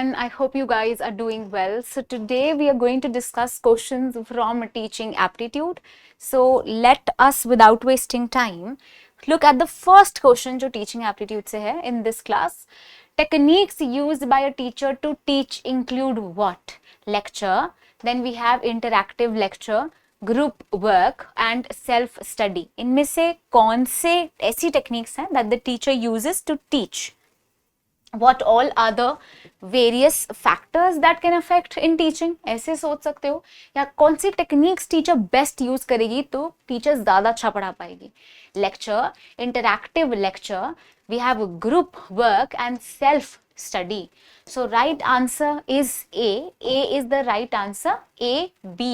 everyone. I hope you guys are doing well. So today we are going to discuss questions from teaching aptitude. So let us, without wasting time, look at the first question जो teaching aptitude से है in this class. Techniques used by a teacher to teach include what? Lecture. Then we have interactive lecture, group work and self study. इनमें से कौन से ऐसी techniques हैं that the teacher uses to teach? What all are the various factors that can affect in teaching? ऐसे सोच सकते हो, या कौन सी टेक्निक्स टीचर बेस्ट यूज करेगी तो टीचर ज्यादा अच्छा पढ़ा पाएगी. Lecture, interactive lecture, we have group work and self study. So right answer is A. A is the right answer. A, B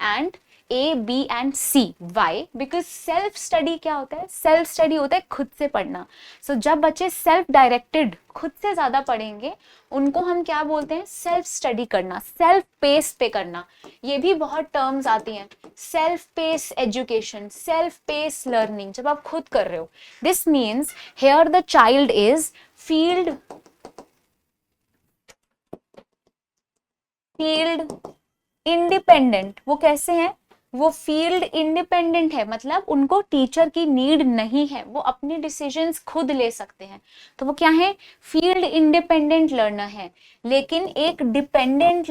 and A, B and C. Why? Because self study क्या होता है? Self study होता है खुद से पढ़ना. So जब बच्चे self directed खुद से ज्यादा पढ़ेंगे उनको हम क्या बोलते हैं? Self study करना, self pace पे करना. ये भी बहुत terms आती हैं. Self pace education, self pace learning. जब आप खुद कर रहे हो. This means here the child is field independent. वो कैसे हैं? वो फील्ड इंडिपेंडेंट है, मतलब उनको टीचर की नीड नहीं है, वो अपने डिसीजंस खुद ले सकते हैं. तो वो क्या है? फील्ड इंडिपेंडेंट लर्नर है. लेकिन एक डिपेंडेंट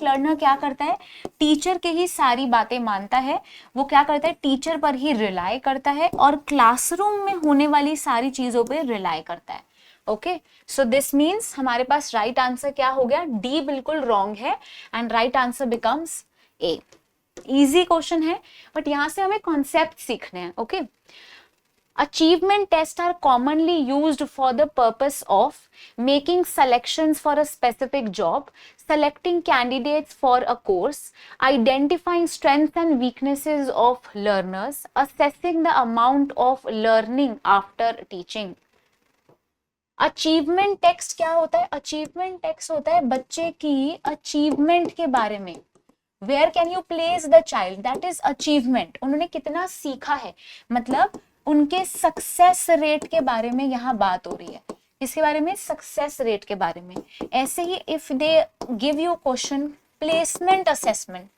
लर्नर क्या करता है? टीचर के ही सारी बातें मानता है. वो क्या करता है? टीचर पर ही रिलाई करता है और क्लासरूम में होने वाली सारी चीजों पर रिलाई करता है. ओके, सो दिस मीन्स हमारे पास राइट आंसर क्या हो गया? डी बिल्कुल रॉन्ग है and right answer becomes a. Easy question है बट यहां से हमें कॉन्सेप्ट सीखने हैं. Okay, achievement tests are commonly used for the purpose of making selections for a specific job, selecting candidates for a course, identifying strengths and weaknesses of learners, assessing the amount of learning after teaching. Achievement text क्या होता है? Achievement text होता है बच्चे की achievement के बारे में. Where can you place the child, that is achievement. उन्होंने कितना सीखा है, मतलब उनके सक्सेस रेट के बारे में यहाँ बात हो रही है. इसके बारे में, सक्सेस रेट के बारे में. ऐसे ही if they give you question placement assessment.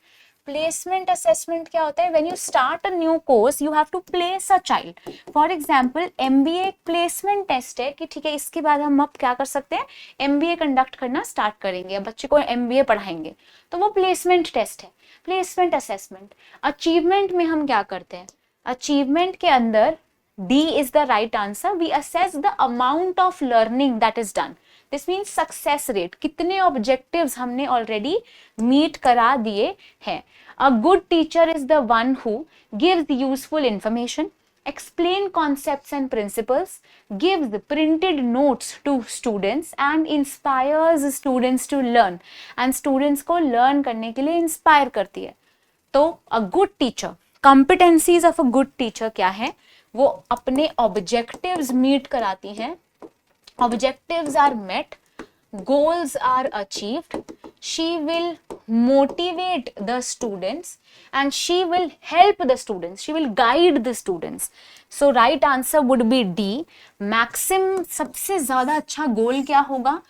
Placement assessment क्या होता है? When you start a new course you have to place a child. For example MBA placement test है कि ठीक है इसके बाद हम अब क्या कर सकते हैं? एमबीए कंडक्ट करना स्टार्ट करेंगे, बच्चे को एमबीए पढ़ाएंगे, तो वो प्लेसमेंट टेस्ट है. Placement assessment. अचीवमेंट में हम क्या करते हैं? अचीवमेंट के अंदर D is the right answer. We assess the amount of learning that is done. This means success rate. कितने objectives हमने already meet करा दिए हैं. A good teacher is the one who gives useful information, explain concepts and principles, gives printed notes to students and inspires students to learn. And students को learn करने के लिए inspire करती है. तो a good teacher, competencies of a good teacher क्या है? वो अपने ऑब्जेक्टिव्स मीट कराती हैं. Objectives are met, goals are achieved, she will motivate the students and she will help the students, she will guide the students. So right answer would be D. Maximum, सबसे ज्यादा अच्छा गोल क्या होगा?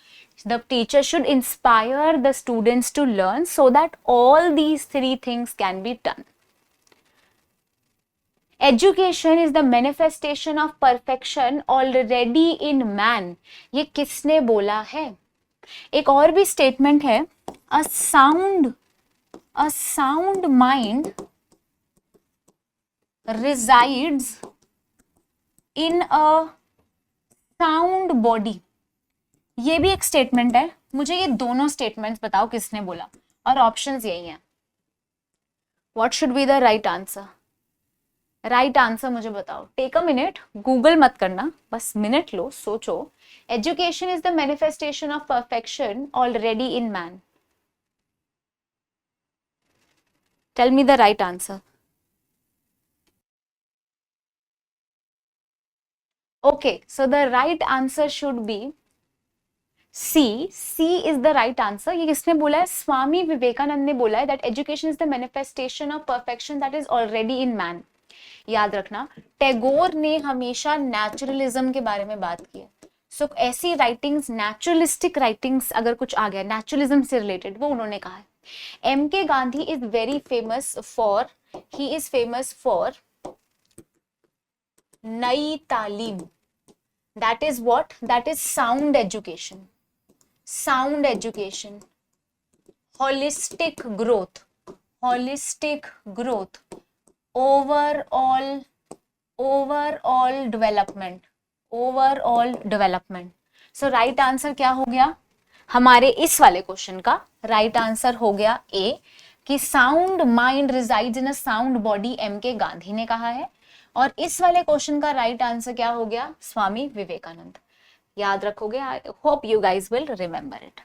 The teacher should inspire the students to learn so that all these three things can be done. Education is the manifestation of perfection already in man. ये किसने बोला है? एक और भी स्टेटमेंट है, a sound mind resides in a sound body. ये भी एक स्टेटमेंट है. मुझे ये दोनों स्टेटमेंट्स बताओ किसने बोला, और ऑप्शंस यही हैं. What should be the right answer? Right answer मुझे बताओ. टेक अ मिनट, गूगल मत करना, बस मिनट लो, सोचो. Education is the manifestation of perfection already in man. Tell me the right answer. Okay, so the right answer should be C. C is the right answer. ये किसने बोला है? स्वामी विवेकानंद ने बोला है that education is the manifestation of perfection that is already in man. याद रखना, टैगोर ने हमेशा नेचुरलिज्म के बारे में बात की है. सो ऐसी राइटिंग्स, नेचुरलिस्टिक राइटिंग्स अगर कुछ आ गया नेचुरलिज्म से रिलेटेड, वो उन्होंने कहा है। M K Gandhi is very famous for, he is famous for नई तालीम, that is what, that is sound education, sound education, holistic growth, holistic growth, overall, overall development, overall development. So right answer क्या हो गया हमारे इस वाले question का? Right answer हो गया ए, कि sound mind resides in a sound body, M K Gandhi ने कहा है। और इस वाले क्वेश्चन का राइट आंसर क्या हो गया? स्वामी विवेकानंद। याद रखोगे? I hope you guys will remember it.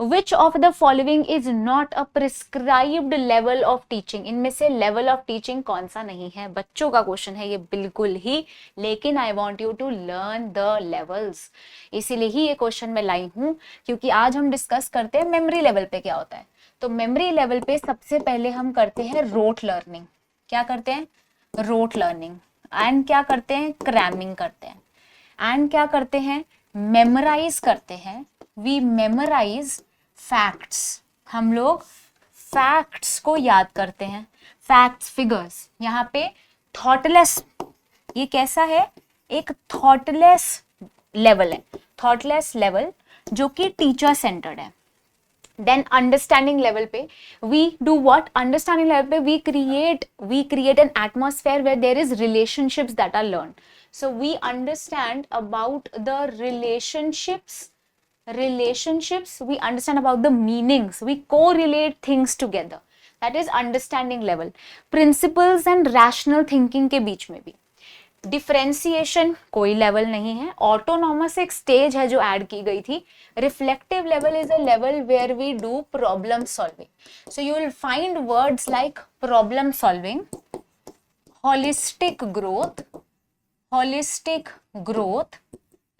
Which of the following is not a prescribed level of teaching? इनमें से level of teaching कौन सा नहीं है? बच्चों का क्वेश्चन है ये बिल्कुल ही, लेकिन I want you to learn the levels। इसीलिए ही ये क्वेश्चन मैं लाई हूं, क्योंकि आज हम डिस्कस करते हैं मेमोरी लेवल पे क्या होता है। तो मेमोरी लेवल पे सबसे पहले हम करते हैं रोट लर्निंग। क्या करते हैं? Rote learning. एंड क्या करते हैं? क्रैमिंग करते हैं। एंड क्या करते हैं? मेमोराइज करते हैं। वी मेमोराइज फैक्ट्स, हम लोग फैक्ट्स को याद करते हैं, फैक्ट्स, फिगर्स। यहाँ पे थॉटलेस, ये कैसा है? एक थॉटलेस लेवल है, थॉटलेस लेवल जो कि टीचर सेंटर्ड है। देन अंडरस्टैंडिंग लेवल पे we do what? Understanding level पे we create an atmosphere where there is relationships that are learn. So we understand about the relationships, we understand about the meanings, we correlate things together, that is understanding level। principles and rational thinking के बीच में भी differentiation कोई level नहीं है। Autonomous एक stage है जो ऐड की गई थी। Reflective level is a level where we do problem solving. So you will find words like problem solving, holistic growth, holistic growth,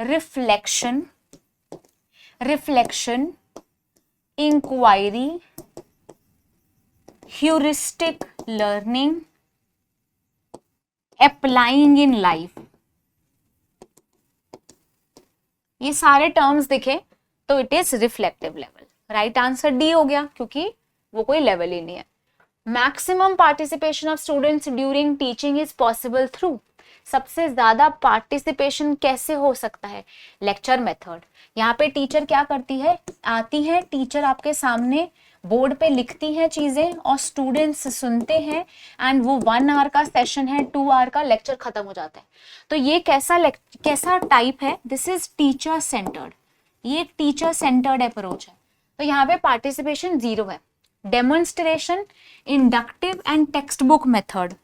reflection, reflection, inquiry, heuristic learning, applying in life। ये सारे terms दिखे तो it is reflective level. Right answer D हो गया, क्योंकि वो कोई level ही नहीं है। Maximum participation of students during teaching is possible through, सबसे ज्यादा पार्टिसिपेशन कैसे हो सकता है? Lecture method. यहाँ पे टीचर क्या करती है? आती है, टीचर आपके सामने बोर्ड पे लिखती है चीजें और स्टूडेंट्स सुनते हैं, एंड वो 1 आवर का सेशन है, 2 आवर का लेक्चर खत्म हो जाता है। तो ये कैसा टाइप है? दिस इज टीचर सेंटर्ड, ये एक टीचर सेंटर्ड अप्रोच है। तो यहाँ पे पार्टिसिपेशन 0 है। Demonstration, inductive and text book method.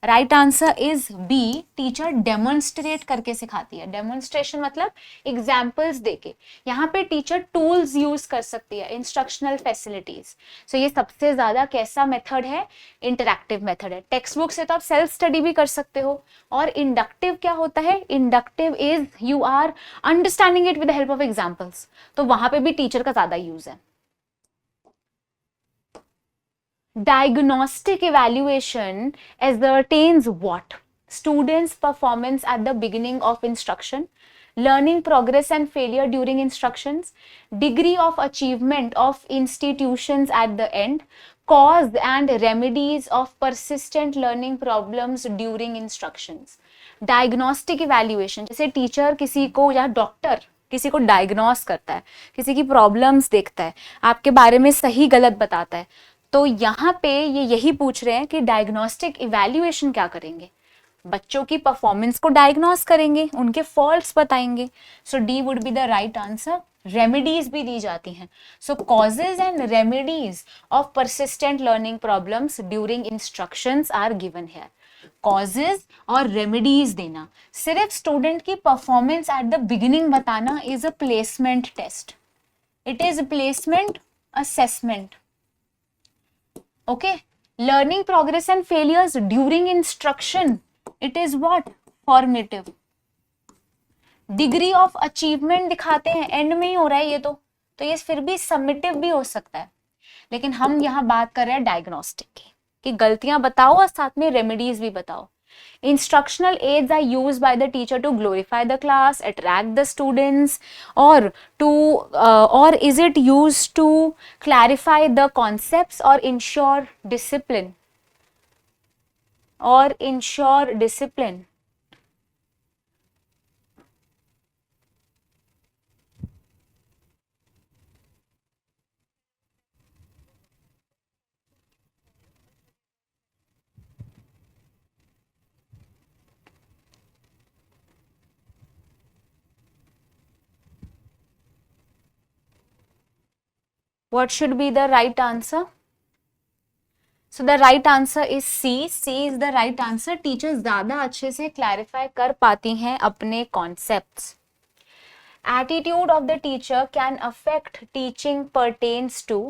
Right answer is B, teacher demonstrate करके सिखाती है। डेमोन्स्ट्रेशन मतलब एग्जाम्पल्स देके। यहाँ पे टीचर टूल्स यूज कर सकती है, इंस्ट्रक्शनल फैसिलिटीज। सो ये सबसे ज्यादा कैसा मेथड है? इंटरैक्टिव मेथड है। टेक्स्ट बुक से तो आप सेल्फ स्टडी भी कर सकते हो। और इंडक्टिव क्या होता है? Inductive is you are understanding it with the help of examples, तो वहां पे भी टीचर का ज्यादा यूज है। Diagnostic evaluation ascertains what? Students' performance at the beginning of instruction, learning progress and failure during instructions, degree of achievement of institutions at the end, cause and remedies of persistent learning problems during instructions। Diagnostic evaluation, जैसे teacher किसी को या doctor किसी को diagnose करता है, किसी की प्रॉब्लम्स देखता है, आपके बारे में सही गलत बताता है। तो यहाँ पे ये यही पूछ रहे हैं कि डायग्नोस्टिक इवैल्यूएशन क्या करेंगे? बच्चों की परफॉर्मेंस को डायग्नोस करेंगे, उनके फॉल्ट्स बताएंगे। So D would be the right answer. Remedies भी दी जाती हैं। So causes and remedies of persistent learning problems during instructions are given here. Causes और रेमेडीज देना, सिर्फ स्टूडेंट की परफॉर्मेंस एट द बिगिनिंग बताना is a placement test, it is placement assessment. Okay, learning progress and failures during instruction, it is what? Formative। degree of achievement दिखाते हैं, and में ही हो रहा है ये तो ये फिर भी समेटिव भी हो सकता है। लेकिन हम यहाँ बात कर रहे हैं डायग्नोस्टिक की, कि गलतियां बताओ और साथ में रेमेडीज भी बताओ। Instructional aids are used by the teacher to glorify the class, attract the students, or to or is it used to clarify the concepts or ensure discipline? Or ensure discipline? What should be the right answer? So the right answer is C. C is the right answer. Teachers ज़्यादा अच्छे से clarify कर पाती हैं अपने concepts. Attitude of the teacher can affect teaching pertains to.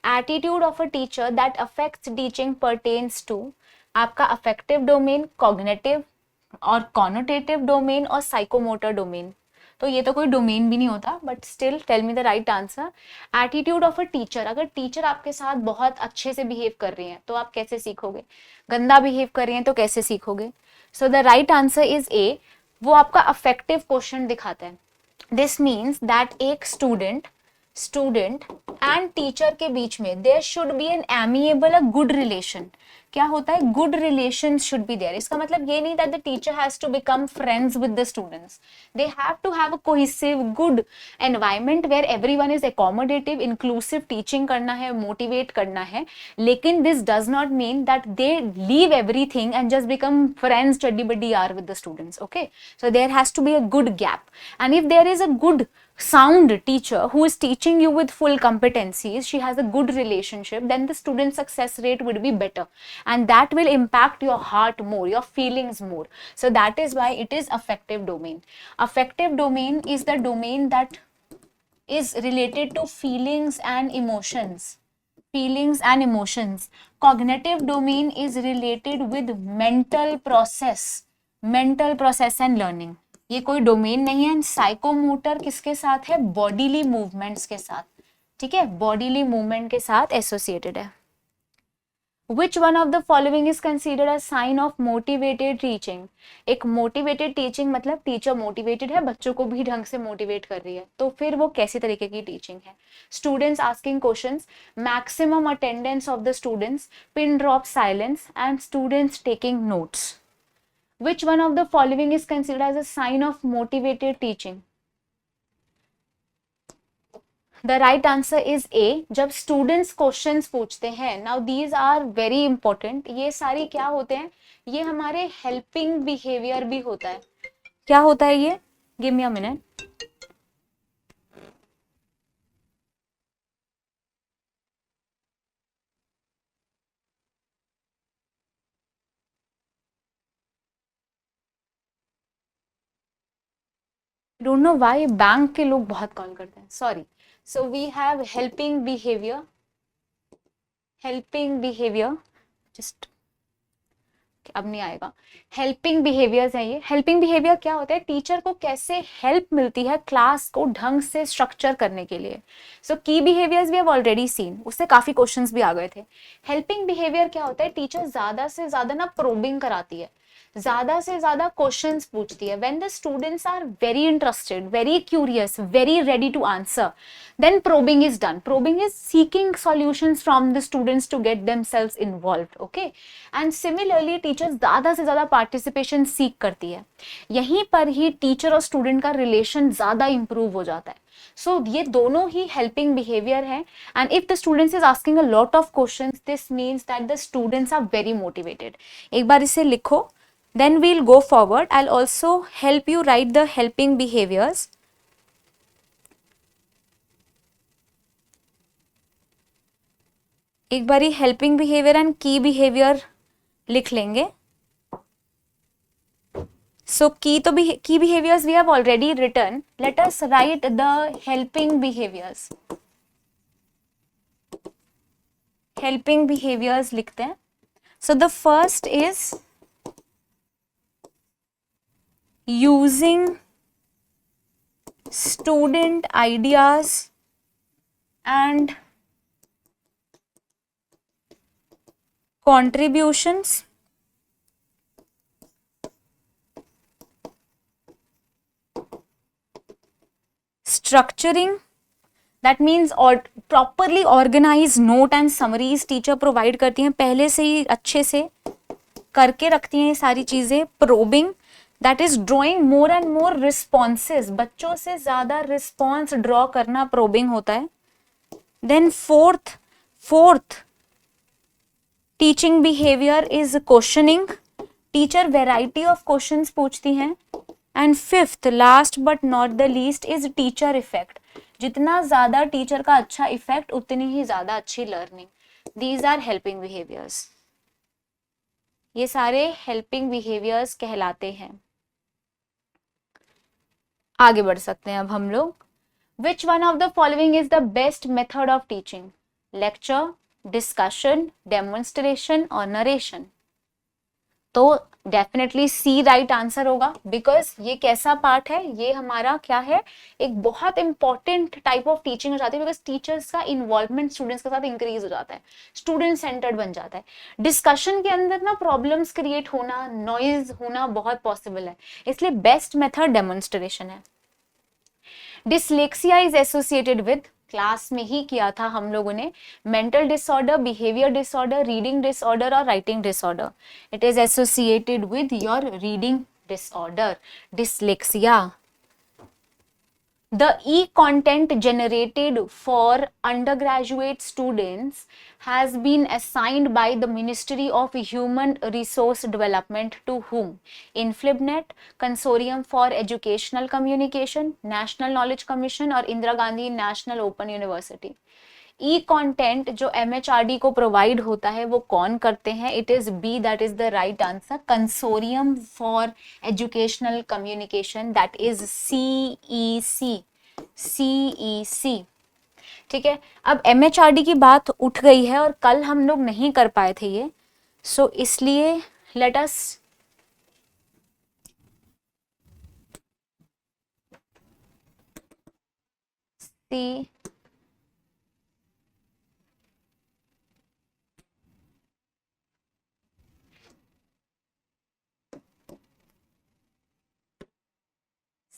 Attitude of a teacher that affects teaching pertains to आपका affective domain, cognitive और connotative domain और psychomotor domain. तो ये तो कोई डोमेन भी नहीं होता, but still tell me the right answer. Attitude of a teacher, अगर टीचर आपके साथ बहुत अच्छे से बिहेव कर रही हैं तो आप कैसे सीखोगे? गंदा बिहेव कर रही हैं तो कैसे सीखोगे? So the right answer is A. वो आपका अफेक्टिव क्वेश्चन दिखाता है. दिस मीन्स दैट एक स्टूडेंट एंड टीचर के बीच में there should be an amiable a good relation. क्या होता है? Good relation should be there. इसका मतलब ये नहीं that the teacher has to become friends with the students. They have to have a cohesive good environment where everyone is accommodative, inclusive teaching करना है, motivate करना है. लेकिन this does not mean that they leave everything and just become friends चड्डी buddy यार with the students. Okay, so there has to be a good gap. And if there is a good sound teacher who is teaching you with full competencies, she has a good relationship, then the student success rate would be better, and that will impact your heart more, your feelings more. So that is why it is affective domain. Affective domain is the domain that is related to feelings and emotions. Feelings and emotions. Cognitive domain is related with mental process and learning. ये कोई domain नहीं है. Psychomotor किसके साथ है? Bodily movements के साथ. ठीक है, बॉडीली मूवमेंट के साथ एसोसिएटेड है. Which one of the following is considered a sign of motivated teaching? एक motivated teaching मतलब टीचर मोटिवेटेड है, बच्चों को भी ढंग से मोटिवेट कर रही है, तो फिर वो कैसी तरीके की टीचिंग है? Students asking questions, maximum attendance of the students, pin drop silence and students taking notes. Which one of the following is considered as a sign of motivated teaching? The right answer is A. जब students questions पूछते हैं, now these are very important. ये सारी क्या होते हैं? ये हमारे helping behavior भी होता है. क्या होता है ये? Give me a minute. Don't know why bank के लोग बहुत कॉल करते हैं, sorry. So we have helping behaviour just अब नहीं आएगा. हेल्पिंग बिहेवियर्स है ये. हेल्पिंग बिहेवियर क्या होता है? टीचर को कैसे हेल्प मिलती है क्लास को ढंग से स्ट्रक्चर करने के लिए. So key behaviours we have already seen, उससे काफी क्वेश्चंस भी आ गए थे. हेल्पिंग बिहेवियर क्या होता है? टीचर ज्यादा से ज्यादा ना प्रोबिंग कराती है, ज्यादा से ज्यादा क्वेश्चंस पूछती है. When the students are very interested, very curious, very ready to answer, then probing is done. Probing is seeking solutions from the students to get themselves involved. Okay, and similarly teachers ज़्यादा से ज़्यादा participation सीख करती है. यहीं पर ही teacher और student का रिलेशन ज़्यादा इंप्रूव हो जाता है. So ये दोनों ही helping behavior है. And if the students is asking a lot of questions, this means that the students are very motivated. एक बार इसे लिखो, then we'll go forward. I'll also help you write the helping behaviors. एक बारी helping behaviour and key behaviour लिख लेंगे. So key behaviours we have already written. Let us write the helping behaviours. Helping behaviours लिखते हैं. So the first is using student ideas and contributions structuring, that means और properly organise note and summaries teacher provide करती हैं, पहले से ही अच्छे से करके रखती हैं ये सारी चीजें. Probing, that is drawing more and more responses, बच्चों से ज्यादा रिस्पॉन्स ड्रॉ करना प्रोबिंग होता है. Then fourth teaching behaviour is questioning, teacher variety of questions पूछती हैं. And fifth last but not the least is teacher effect, जितना ज्यादा टीचर का अच्छा इफेक्ट उतनी ही ज्यादा अच्छी learning. These are helping behaviours, ये सारे हेल्पिंग बिहेवियर्स कहलाते हैं. आगे बढ़ सकते हैं अब हम लोग. Which one of the following is the best method of teaching? Lecture, discussion, demonstration और नरेशन. तो डेफिनेटली सी राइट आंसर होगा, बिकॉज ये कैसा पार्ट है, ये हमारा क्या है, एक बहुत इंपॉर्टेंट टाइप ऑफ टीचिंग हो जाती है, बिकॉज टीचर्स का इन्वॉल्वमेंट स्टूडेंट्स के साथ इंक्रीज हो जाता है, स्टूडेंट सेंटर्ड बन जाता है. डिस्कशन के अंदर ना प्रॉब्लम्स क्रिएट होना, नॉइज होना बहुत पॉसिबल है, इसलिए बेस्ट मेथड डेमोन्स्ट्रेशन है. Dyslexia is associated with, class में ही किया था हम लोगों ने, mental disorder, behaviour disorder, reading disorder और writing disorder. It is associated with your reading disorder, dyslexia. The e-content generated for undergraduate students has been assigned by the Ministry of Human Resource Development to whom? InflibNet, Consortium for Educational Communication, National Knowledge Commission और Indira Gandhi National Open University. E content जो MHRD को provide होता है वो कौन करते हैं? It is B, that is the right answer, Consortium for Educational Communication, that is CEC. ठीक है. अब MHRD की बात उठ गई है और कल हम लोग नहीं कर पाए थे ये, सो इसलिए let us see.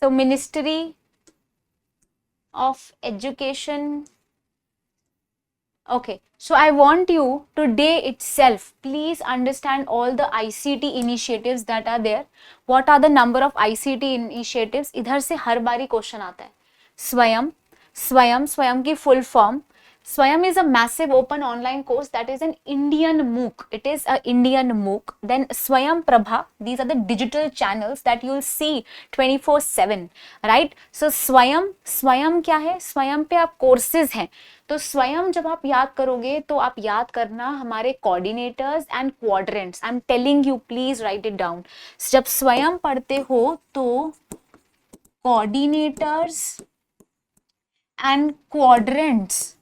So Ministry of Education. Okay, so I want you today itself, please understand all the ICT initiatives that are there. What are the number of ICT initiatives? इधर से हर बारी question आता है. स्वयं की full form. Swayam is a massive open online course that is an Indian MOOC. It is a Indian MOOC. Then Swayam Prabha, these are the digital channels that you'll see 24/7, right? So Swayam क्या है? Swayam पे आप courses हैं. तो स्वयं जब आप याद करोगे तो आप याद करना हमारे coordinators and quadrants. I am telling you, please right it down. जब स्वयं पढ़ते हो तो कोऑर्डिनेटर्स एंड क्वाड्रेंट्स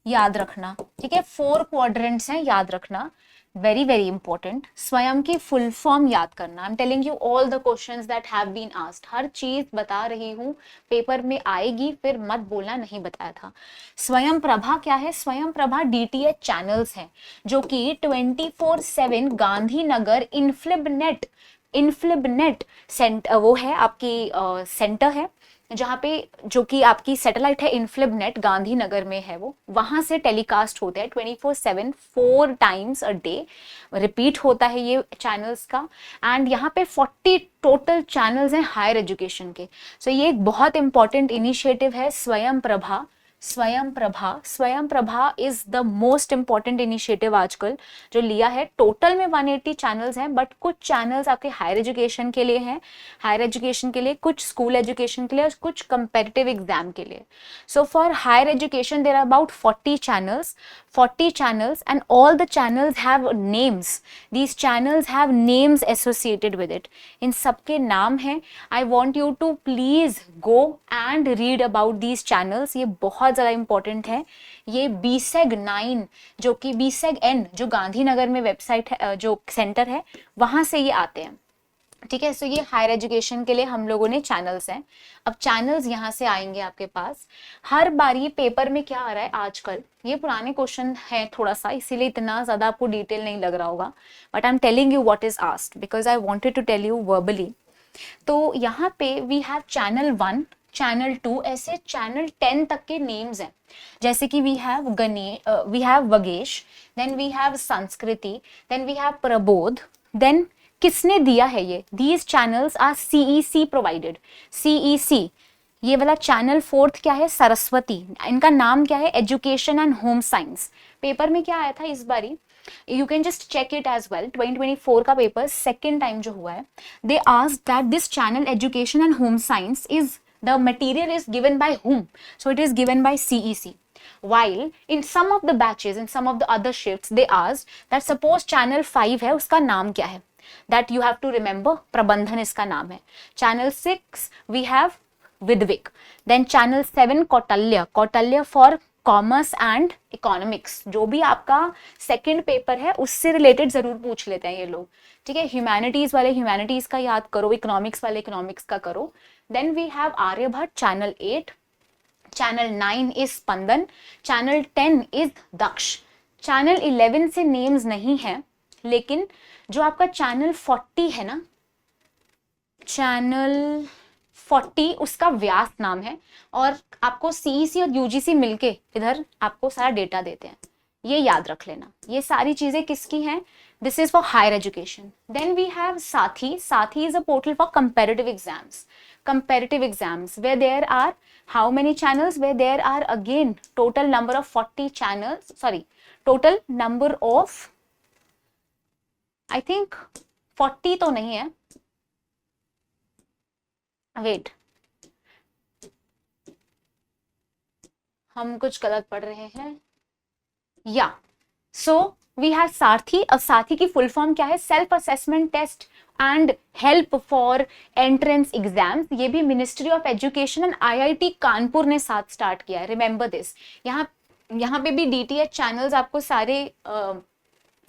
याद रखना. ठीक है, 4 क्वाड्रेंट्स हैं, याद रखना, वेरी वेरी इंपॉर्टेंट. स्वयं की फुल फॉर्म याद करना. I am telling you all the questions that have been asked. हर चीज बता रही हूँ, पेपर में आएगी, फिर मत बोलना नहीं बताया था. स्वयं प्रभा क्या है? स्वयं प्रभा DTH चैनल्स हैं जो कि 24/7 गांधीनगर इन्फ्लिबनेट सेंटर, वो है आपकी सेंटर है जहाँ पे, जो कि आपकी सैटेलाइट है इन्फ्लिबनेट, गांधीनगर में है वो, वहां से टेलीकास्ट होते हैं 24/7, 4 times a day रिपीट होता है ये चैनल्स का. एंड यहाँ पे 40 टोटल चैनल्स हैं हायर एजुकेशन के. सो ये एक बहुत इंपॉर्टेंट इनिशिएटिव है स्वयं प्रभा. स्वयं Prabha is the most important initiative आजकल जो लिया है. टोटल में 180 चैनल्स हैं, बट कुछ चैनल्स आपके हायर एजुकेशन के लिए हैं, कुछ स्कूल एजुकेशन के लिए और कुछ कंपेटिटिव एग्जाम के लिए. So for higher education there are about 40 channels and all the channels have names. These channels have names associated with it. इन सबके नाम हैं. I want you to please go and read about these channels. ये बहुत ज़्यादा important है. ये BSEG 9 जो कि BSEG N जो गांधीनगर में वेबसाइट है, जो सेंटर है, वहाँ से ये आते हैं. ठीक है, सो ये हायर एजुकेशन के लिए हम लोगों ने चैनल्स हैं. अब चैनल्स यहाँ से आएंगे आपके पास. हर बार ये पेपर में क्या आ रहा है आजकल, ये पुराने क्वेश्चन है थोड़ा सा, इसीलिए इतना ज़्यादा आपको डिटेल नहीं लग रहा होगा, but I am telling you what is asked because I wanted to tell you verbally. तो यहाँ पे वी हैव चैनल 1. चैनल 2, ऐसे चैनल 10 तक के नेम्स हैं, जैसे कि we have Vagish, then we have Sanskriti, then we have Prabodh, then किसने दिया है ये, these channels are CEC provided, CEC। ये वाला चैनल 4th क्या है, सरस्वती, इनका नाम क्या है, education and home science. Paper में क्या आया था इस बारी, you can just check it as well, 2024 का पेपर सेकेंड टाइम जो हुआ है, they asked that this channel education and home science is the material is given by whom, so it is given by CEC, while in some of the batches, in some of the other shifts they asked that suppose channel 5 है, उसका नाम क्या है, that you have to remember, प्रबंधन इसका नाम है। channel 6 we have Vidvik, then channel 7 Kautilya for commerce and economics. जो भी आपका सेकंड पेपर है उससे रिलेटेड जरूर पूछ लेते हैं ये लोग, ठीक है। ह्यूमैनिटीज वाले ह्यूमैनिटीज का याद करो, इकोनॉमिक्स वाले इकोनॉमिक्स का करो। Then we have Aryabhatta, channel 8, channel 9 is Spandan, channel 10 is Daksh. Channel 11 से नेम्स नहीं है, लेकिन जो आपका चैनल 40 है ना, चैनल 40 उसका व्यास नाम है, और आपको CEC और UGC मिलके इधर आपको सारा डेटा देते हैं, ये याद रख लेना। ये सारी चीजें किसकी हैं, this is for higher education. Then we have Saathi, Saathi is a portal for comparative exams, comparative exams where there are how many channels, where there are again total number of 40 channels, sorry, total number of I think 40 तो नहीं है, wait हम कुछ गलत पढ़ रहे हैं, या सो वी हैव सारथी। अब सारथी की फुल फॉर्म क्या है, self assessment test and help for entrance exams. ये भी ministry of education and IIT Kanpur ने साथ स्टार्ट किया है, रिमेंबर दिस। यहाँ पे भी DTH चैनल्स आपको सारे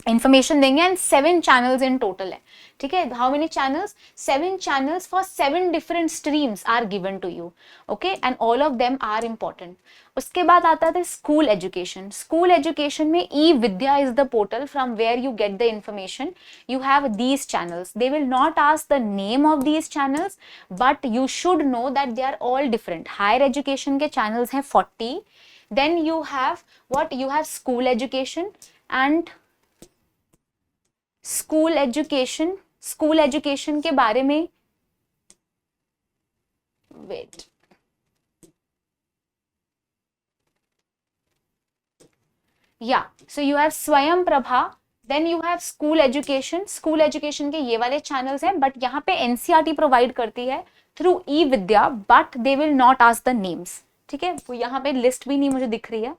इंफॉर्मेशन देंगे, एंड 7 चैनल्स इन टोटल है, ठीक है। How many channels, 7 channels for 7 different streams are given to you, okay, and all of them are important. उसके बाद आता था स्कूल एजुकेशन। स्कूल एजुकेशन में E-Vidya is the portal from where you get the information. You have these channels, they will not ask the name of these channels, but you should know that they are all different. Higher education के channels हैं 40, then you have what, you have school education and school education के बारे में wait, या so you have Swayam Prabha, then you have school education. School education के ये वाले channels हैं, बट यहाँ पे NCERT प्रोवाइड करती है through E-Vidya, but they will not ask the names, ठीक है। वो यहाँ पे लिस्ट भी नहीं मुझे दिख रही है,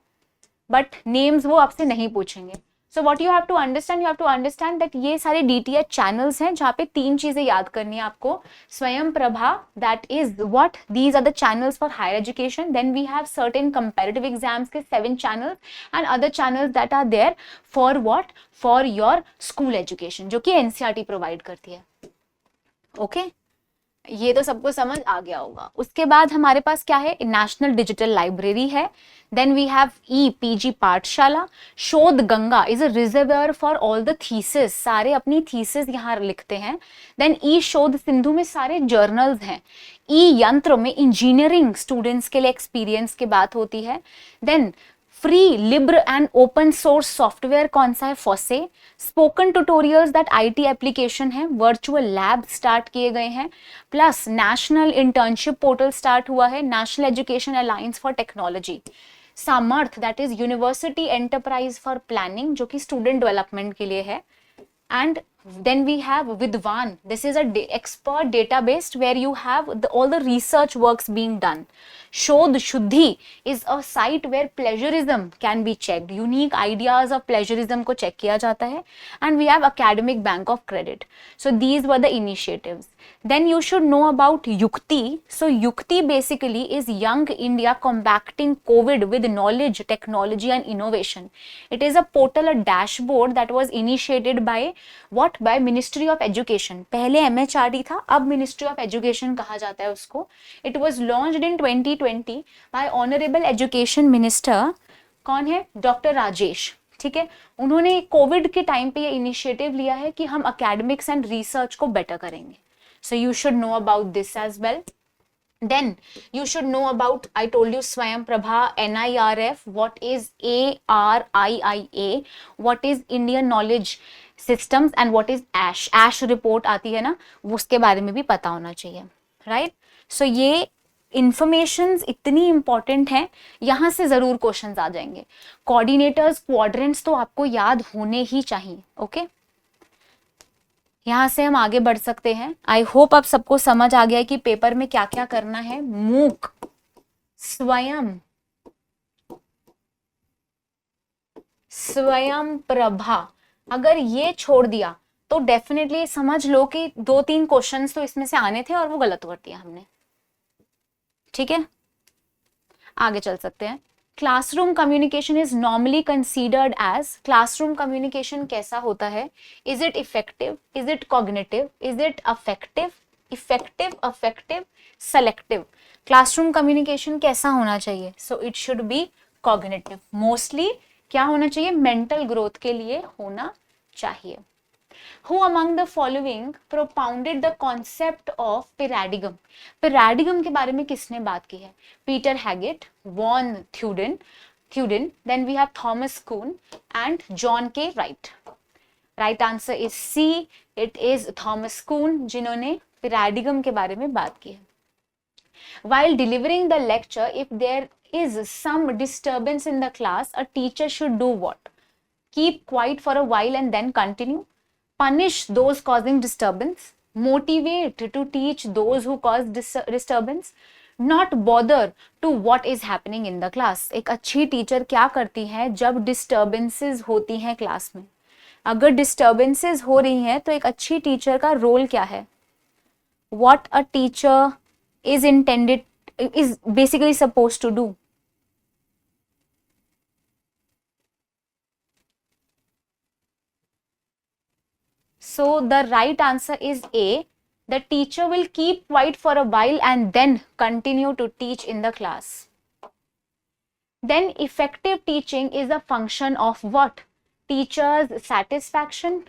बट नेम्स वो आपसे नहीं पूछेंगे। So what you have to understand that ये सारे DTH चैनल्स हैं, जहाँ पे 3 चीजें याद करनी है आपको। Swayam Prabha, that is what, these are the channels for higher education. Then we have certain comparative exams के 7 channels and other channels that are there for what, for your school education, जो कि NCERT प्रोवाइड करती है, okay. ये तो सबको समझ आ गया होगा। उसके बाद हमारे पास क्या है, नेशनल डिजिटल लाइब्रेरी है। देन वी हैव E-PG पाठशाला। शोध Ganga is a reservoir for all the thesis, सारे अपनी थीसिस यहाँ लिखते हैं। देन E-शोध सिंधु में सारे जर्नल्स हैं। E-यंत्र में इंजीनियरिंग स्टूडेंट्स के लिए एक्सपीरियंस की बात होती है। Then free, libre and open source software कौन सा है, FOSSEE. Spoken tutorials that IT application है। वर्चुअल लैब स्टार्ट किए गए हैं, plus national internship portal start हुआ है, national education alliance for technology. Samarth, that is university enterprise for planning, जो कि स्टूडेंट डेवलपमेंट के लिए है। And then we have Vidwan. This is a expert database where you have all the research works being done. Shodh Shuddhi is a site where plagiarism can be checked. Unique ideas of plagiarism को check किया जाता है. And we have Academic Bank of Credit. So these were the initiatives. Then you should know about Yukti. So Yukti basically is Young India Combating COVID with Knowledge, Technology and Innovation. It is a portal, a dashboard that was initiated by what? By Ministry of Education. पहले MHRD था, अब Ministry of Education कहा जाता है उसको. It was launched in 2020 by Honorable Education Minister. कौन है? Doctor Rajesh, ठीक है। उन्होंने कोविड के टाइम पे ये इनिशिएटिव लिया है कि हम अकेडमिक्स एंड रिसर्च को बेटर करेंगे. So you should know about this as well. Then you should know about, I told you, Swayam Prabha, NIRF, what is ARIIA, what is Indian Knowledge Systems and what is ASH. ASH report आती है ना, उसके बारे में भी पता होना चाहिए, right? So ये इंफॉर्मेशंस इतनी इंपॉर्टेंट है, यहां से जरूर क्वेश्चंस आ जाएंगे. कोऑर्डिनेटर्स, क्वाड्रेंट्स तो आपको याद होने ही चाहिए. ओके, यहां से हम आगे बढ़ सकते हैं. आई होप आप सबको समझ आ गया है कि पेपर में क्या क्या करना है. मूक, स्वयं, स्वयं प्रभा, अगर ये छोड़ दिया तो डेफिनेटली समझ लो कि 2-3 क्वेश्चंस तो इसमें से आने थे और वो गलत कर दिया हमने. ठीक है, आगे चल सकते हैं. Classroom communication is normally considered as, classroom communication कैसा होता है? Is it effective, is it cognitive, is it affective, effective, affective, selective. Classroom communication कैसा होना चाहिए? So it should be cognitive. Mostly क्या होना चाहिए? मेंटल ग्रोथ के लिए होना चाहिए. Who among the following propounded the concept of paradigm? Paradigm के बारे में किसने बात की है? Peter Haggett, Von Theudin, then we have Thomas Kuhn and John K. Wright. Right answer is C. It is Thomas Kuhn जिन्होंने paradigm के बारे में बात की है. While delivering the lecture, if there is some disturbance in the class, a teacher should do what? Keep quiet for a while and then continue. Punish those causing disturbance, motivate to teach those who cause disturbance, not bother to what is happening in the class. एक अच्छी teacher क्या करती है जब disturbances होती हैं class में? अगर डिस्टर्बेंसेस हो रही हैं तो एक अच्छी टीचर का रोल क्या है? What a teacher is intended, is basically supposed to do. So the right answer is A. The teacher will keep quiet for a while and then continue to teach in the class. Then effective teaching is a function of what? Teachers' satisfaction,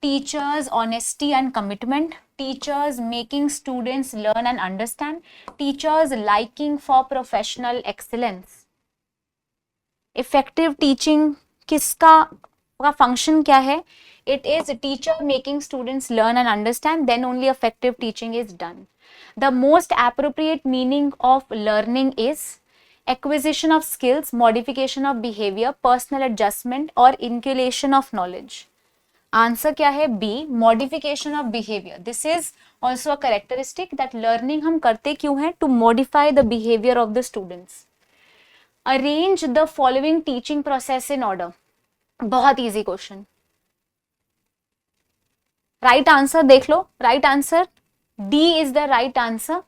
teachers' honesty and commitment, teachers making students learn and understand, teachers' liking for professional excellence. Effective teaching किसका का function क्या है? It is teacher making students learn and understand, then only effective teaching is done. The most appropriate meaning of learning is acquisition of skills, modification of behavior, personal adjustment or inculcation of knowledge. Answer क्या है? B. Modification of behavior. This is also a characteristic that learning हम करते क्यों हैं? To modify the behavior of the students. Arrange the following teaching process in order. बहुत easy question. Right answer देख लो. Right answer D is the right answer.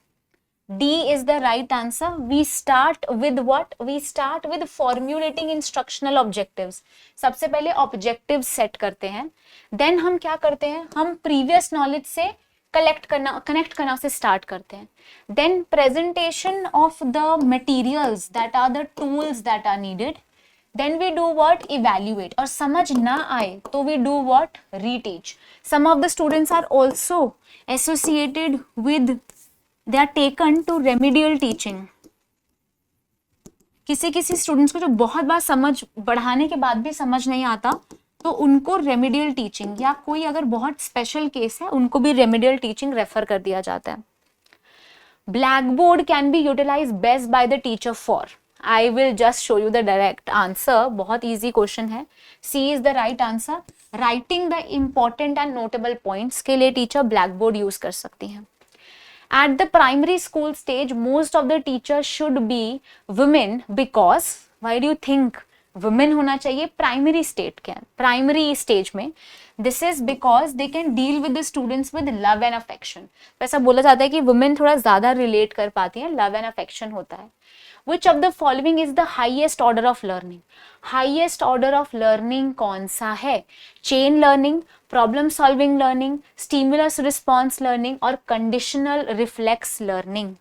D is the right answer. We start with what? We start with formulating instructional objectives. सबसे पहले objectives set करते हैं. Then हम क्या करते हैं? हम previous knowledge से connect करना से start करते हैं. Then presentation of the materials, that are the tools that are needed. Then we do what? Evaluate. और समझ ना आए तो we do what? Reteach. Some of the students are also associated with, they are taken to remedial teaching. किसी students को जो बहुत बार समझ बढ़ाने के बाद भी समझ नहीं आता तो उनको रेमेडियल टीचिंग, या कोई अगर बहुत स्पेशल केस है उनको भी रेमेडियल टीचिंग रेफर कर दिया जाता है. Blackboard can be utilise best by the teacher for. I will just show you the direct answer. बहुत इजी क्वेश्चन है. C is the right answer. Writing the important and notable points के लिए teacher blackboard use कर सकती हैं. At the primary school stage, most of the teachers should be women because, why do you think women होना चाहिए primary stage में? This is because they can deal with the students with love and affection. ऐसा बोला जाता है कि women थोड़ा ज़्यादा relate कर पाती हैं, love and affection होता है. Which of the following is the highest order of learning? Highest order of learning कौन सा है? Chain learning, problem solving learning, stimulus response learning और conditional reflex learning.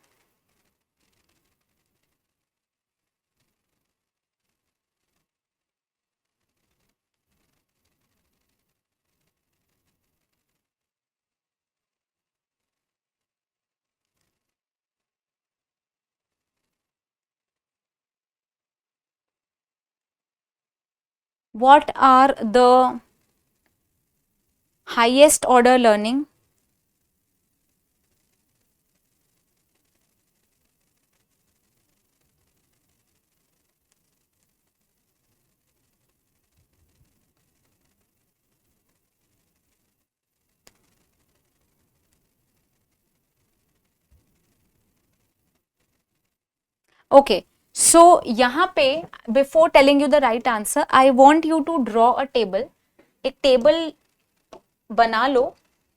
what are the highest order learning? Okay, so यहाँ पे before telling you the right answer I want you to draw a table. एक table बना लो.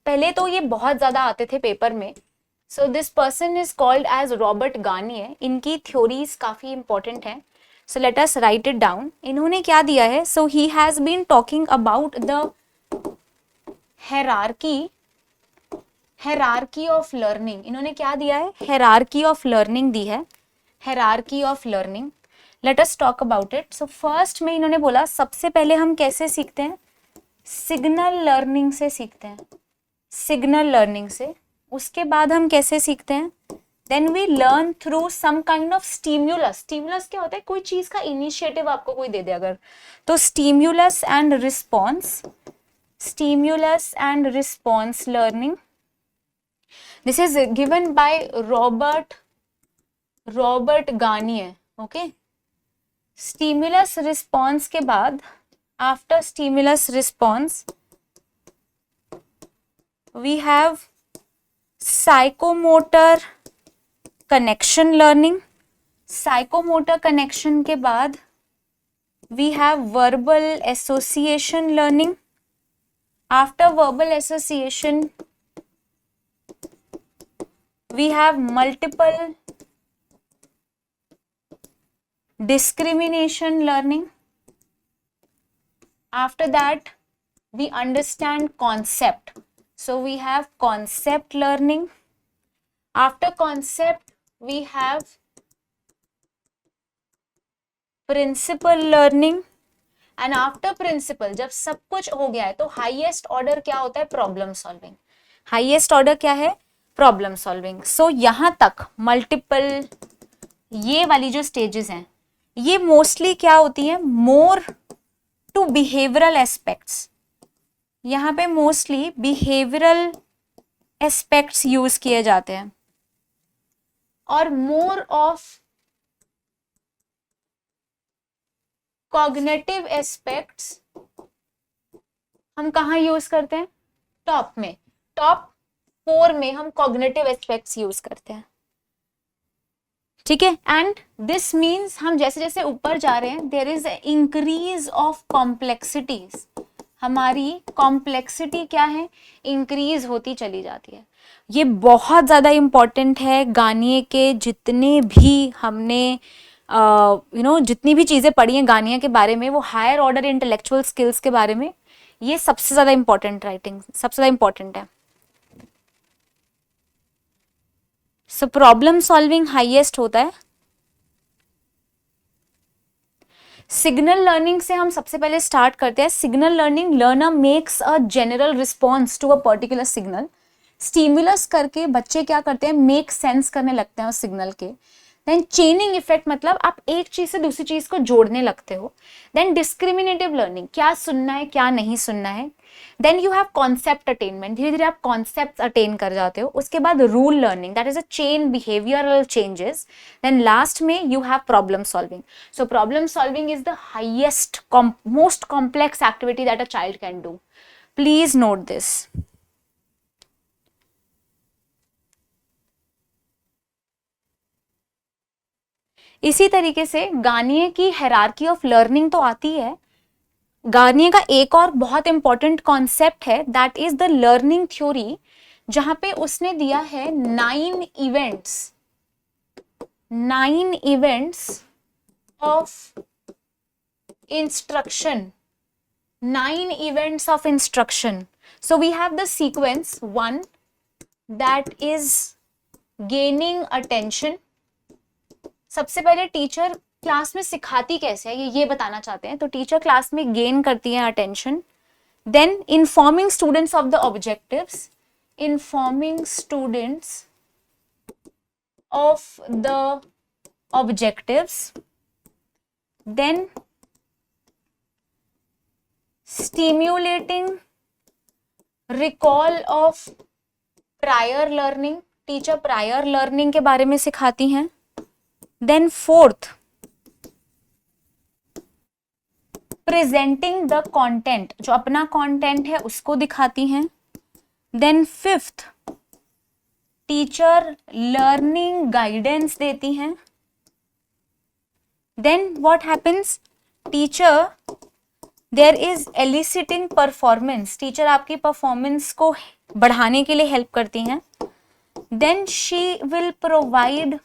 पहले तो ये बहुत ज्यादा आते थे पेपर में. So this person is called as Robert Garnier. इनकी थ्योरीज काफी इंपॉर्टेंट है. So let us write it down. इन्होंने क्या दिया है? So he has been talking about the hierarchy of learning. इन्होंने क्या दिया है? हेरारकी ऑफ लर्निंग दी है. Hierarchy of learning. Let us talk about it. So first में इन्होंने बोला सबसे पहले हम कैसे सीखते हैं? सिग्नल लर्निंग से सीखते हैं. सिग्नल लर्निंग से. उसके बाद हम कैसे सीखते हैं? Then we learn through some kind of stimulus. Stimulus क्या होता है? कोई चीज का इनिशिएटिव आपको कोई दे दे अगर, तो stimulus and response. Stimulus and response learning. This is given by Robert Garnier. Okay. Stimulus response के बाद, after stimulus response we have psychomotor connection learning. psychomotor connection के बाद we have verbal association learning. after verbal association we have multiple discrimination learning. after that we understand concept. So we have concept learning. After concept, we have principle learning. And after principle, जब सब कुछ हो गया है तो highest order क्या होता है? problem solving. highest order क्या है? problem solving. So यहाँ तक multiple, ये वाली जो stages हैं, ये mostly क्या होती है? more to behavioral aspects. यहाँ पे मोस्टली बिहेवियरल एस्पेक्ट्स यूज किए जाते हैं और मोर ऑफ कॉग्निटिव एस्पेक्ट्स हम कहाँ यूज करते हैं? टॉप में. टॉप 4 में हम कॉग्निटिव एस्पेक्ट्स यूज करते हैं. ठीक है. एंड दिस मीन्स हम जैसे जैसे ऊपर जा रहे हैं there is increase of complexities. हमारी कॉम्प्लेक्सिटी क्या है? इंक्रीज होती चली जाती है. ये बहुत ज़्यादा इम्पॉर्टेंट है. गार्नियर के जितने भी हमने जितनी भी चीज़ें पढ़ी हैं गार्नियर के बारे में, वो हायर ऑर्डर इंटेलेक्चुअल स्किल्स के बारे में, ये सबसे ज़्यादा इम्पॉर्टेंट राइटिंग, सबसे ज़्यादा इम्पॉर्टेंट है. सो प्रॉब्लम सॉल्विंग हाईएस्ट होता है. सिग्नल लर्निंग से हम सबसे पहले स्टार्ट करते हैं. Signal learning, learner makes a general response to a particular signal. Stimulus करके बच्चे क्या करते हैं? मेक सेंस करने लगते हैं उस सिग्नल के. देन चेनिंग इफेक्ट, मतलब आप एक चीज से दूसरी चीज को जोड़ने लगते हो. देन डिस्क्रिमिनेटिव लर्निंग, क्या सुनना है क्या नहीं सुनना है. Then you have concept attainment, धीरे धीरे आप कॉन्सेप्ट अटेन कर जाते हो. उसके बाद rule learning, that is a chain behavioural changes. Then last में you have problem solving. So problem solving is the highest most complex activity that a child can do. Please note this. इसी तरीके से Garnier की hierarchy of learning तो आती है. Garnier का एक और बहुत इंपॉर्टेंट कॉन्सेप्ट है, that is the learning theory, जहां पे उसने दिया है 9 events of instruction. 9 events of instruction. So we have the sequence 1, that is gaining attention. सबसे पहले टीचर क्लास में सिखाती कैसे है ये बताना चाहते हैं. तो टीचर क्लास में गेन करती है attention. Then informing students of the objectives. Informing students of the objectives. Then stimulating recall of prior learning, teacher prior learning के बारे में सिखाती हैं। Then fourth, presenting the content, जो अपना कंटेंट है उसको दिखाती हैं। Then fifth, teacher learning guidance देती हैं। Then what happens, teacher there is eliciting performance, teacher आपकी परफॉर्मेंस को बढ़ाने के लिए हेल्प करती हैं। Then she will provide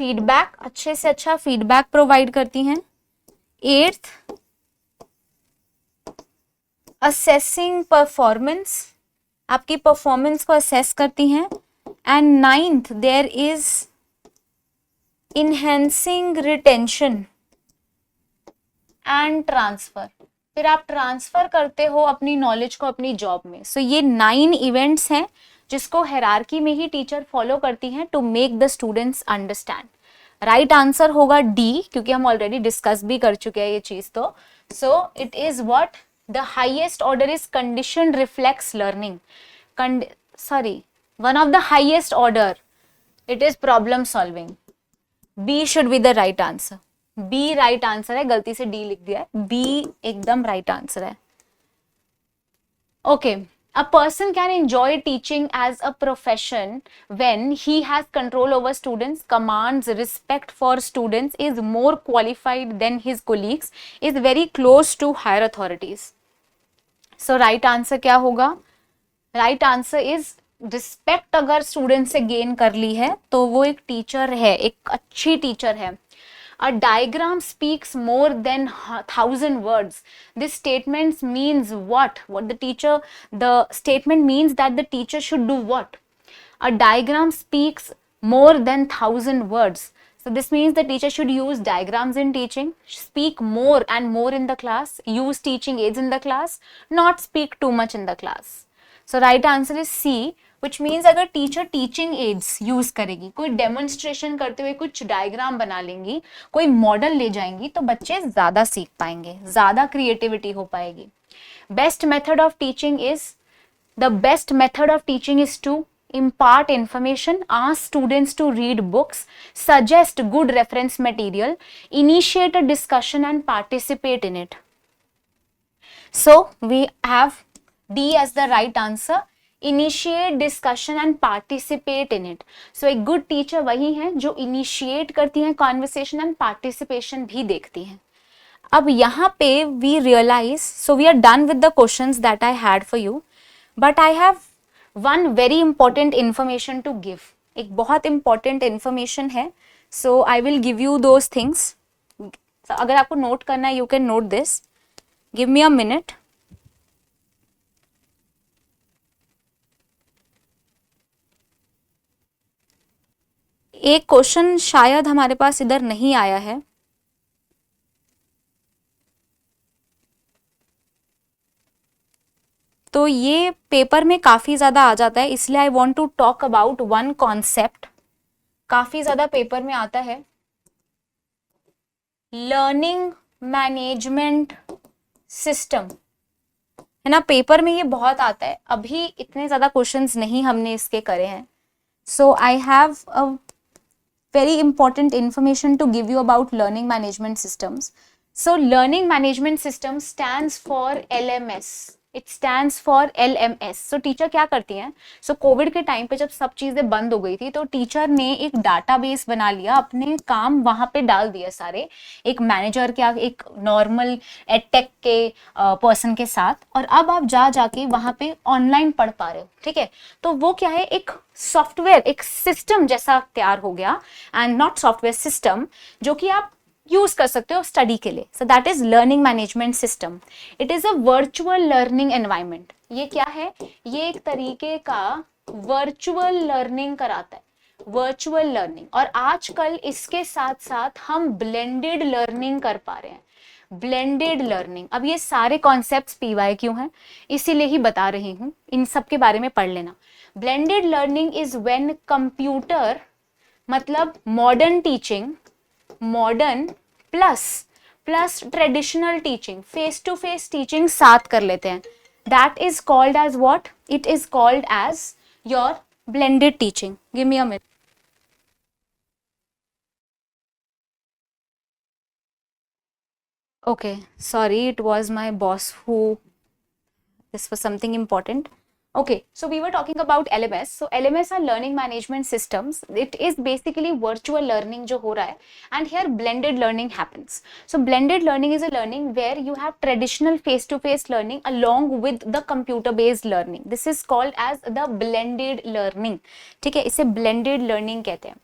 feedback, अच्छे से अच्छा फीडबैक प्रोवाइड करती हैं। एट्थ, असेसिंग परफॉर्मेंस, आपकी परफॉर्मेंस को असेस करती हैं। And ninth, there is enhancing retention and transfer, फिर आप ट्रांसफर करते हो अपनी नॉलेज को अपनी जॉब में। सो ये 9 इवेंट्स हैं जिसको हायरार्की में ही टीचर फॉलो करती हैं to make the students understand. Right answer होगा डी, क्योंकि हम ऑलरेडी डिस्कस भी कर चुके हैं ये चीज। तो so it is what, the highest order is condition reflex learning, one of the highest order it is problem solving. B should be the right answer, B right answer है, गलती से डी लिख दिया है, बी एकदम right answer है। Okay, a person can enjoy teaching as a profession when he has control over students, commands respect for students, is more qualified than his colleagues, is very close to higher authorities. So right answer क्या होगा? Right answer is respect अगर student से gain कर ली है तो वो एक teacher है, एक अच्छी teacher है। A diagram speaks more than 1,000 words. This statement means what? The statement means that the teacher should do what? A diagram speaks more than 1,000 words. So this means the teacher should use diagrams in teaching, speak more and more in the class, use teaching aids in the class, not speak too much in the class. So right answer is C, which means अगर teacher teaching ads use करेगी, कोई demonstration करते हुए कुछ diagram बना लेंगी, कोई model ले जाएंगी, तो बच्चे ज्यादा सीख पाएंगे, ज्यादा क्रिएटिविटी हो पाएगी। Best method of teaching is, the best method of teaching is to impart information, ask students to read books, suggest good reference material, initiate a discussion and participate in it. So we have D as the right answer, initiate discussion and participate in it. So एक good teacher वही है जो initiate करती हैं conversation and participation भी देखती हैं। अब यहाँ पे we realize, so we are done with the questions that I had for you, but I have one very important information to give. एक बहुत important information है, so I will give you those things. So अगर आपको note करना है, you can note this. Give me a minute. एक question शायद हमारे पास इधर नहीं आया है, तो ये पेपर में काफी ज्यादा आ जाता है, इसलिए I want to talk about one concept, काफी ज्यादा पेपर में आता है, लर्निंग मैनेजमेंट सिस्टम, है ना। पेपर में ये बहुत आता है, अभी इतने ज्यादा क्वेश्चंस नहीं हमने इसके करे हैं। So I have a very important information to give you about learning management systems. So learning management system stands for LMS. It stands for LMS. So teacher क्या करती हैं? So कोविड के टाइम पे जब सब चीजें बंद हो गई थी तो टीचर ने एक डाटाबेस बना लिया, अपने काम वहां पे डाल दिया सारे, एक मैनेजर के, एक नॉर्मल एडटेक के पर्सन के साथ, और अब आप जाके वहां पे ऑनलाइन पढ़ पा रहे हो, ठीक है। तो वो क्या है, एक सॉफ्टवेयर, एक सिस्टम जैसा तैयार हो गया, एंड नॉट सॉफ्टवेयर, सिस्टम, जो कि आप यूज कर सकते हो स्टडी के लिए। So that is learning management system. It is a virtual learning environment. ये क्या है, ये एक तरीके का वर्चुअल लर्निंग कराता है, वर्चुअल लर्निंग। और आजकल इसके साथ साथ हम ब्लेंडेड लर्निंग कर पा रहे हैं, ब्लेंडेड लर्निंग। अब ये सारे कॉन्सेप्ट्स पीवाई क्यों हैं, इसीलिए ही बता रही हूं, इन सब के बारे में पढ़ लेना। Blended learning is when computer, मतलब modern teaching, modern plus plus traditional teaching, face to face teaching साथ कर लेते हैं, that is called as what, it is called as your blended teaching. Give me a minute. Okay, sorry, it was my boss who, this was something important. Okay, so we were talking about LMS. So LMS are learning management systems. It is basically virtual learning जो हो रहा है, and here blended learning happens. So blended learning is a learning where you have traditional face-to-face learning along with the computer-based learning. This is called as the blended learning. ठीक है, इसे blended learning कहते हैं.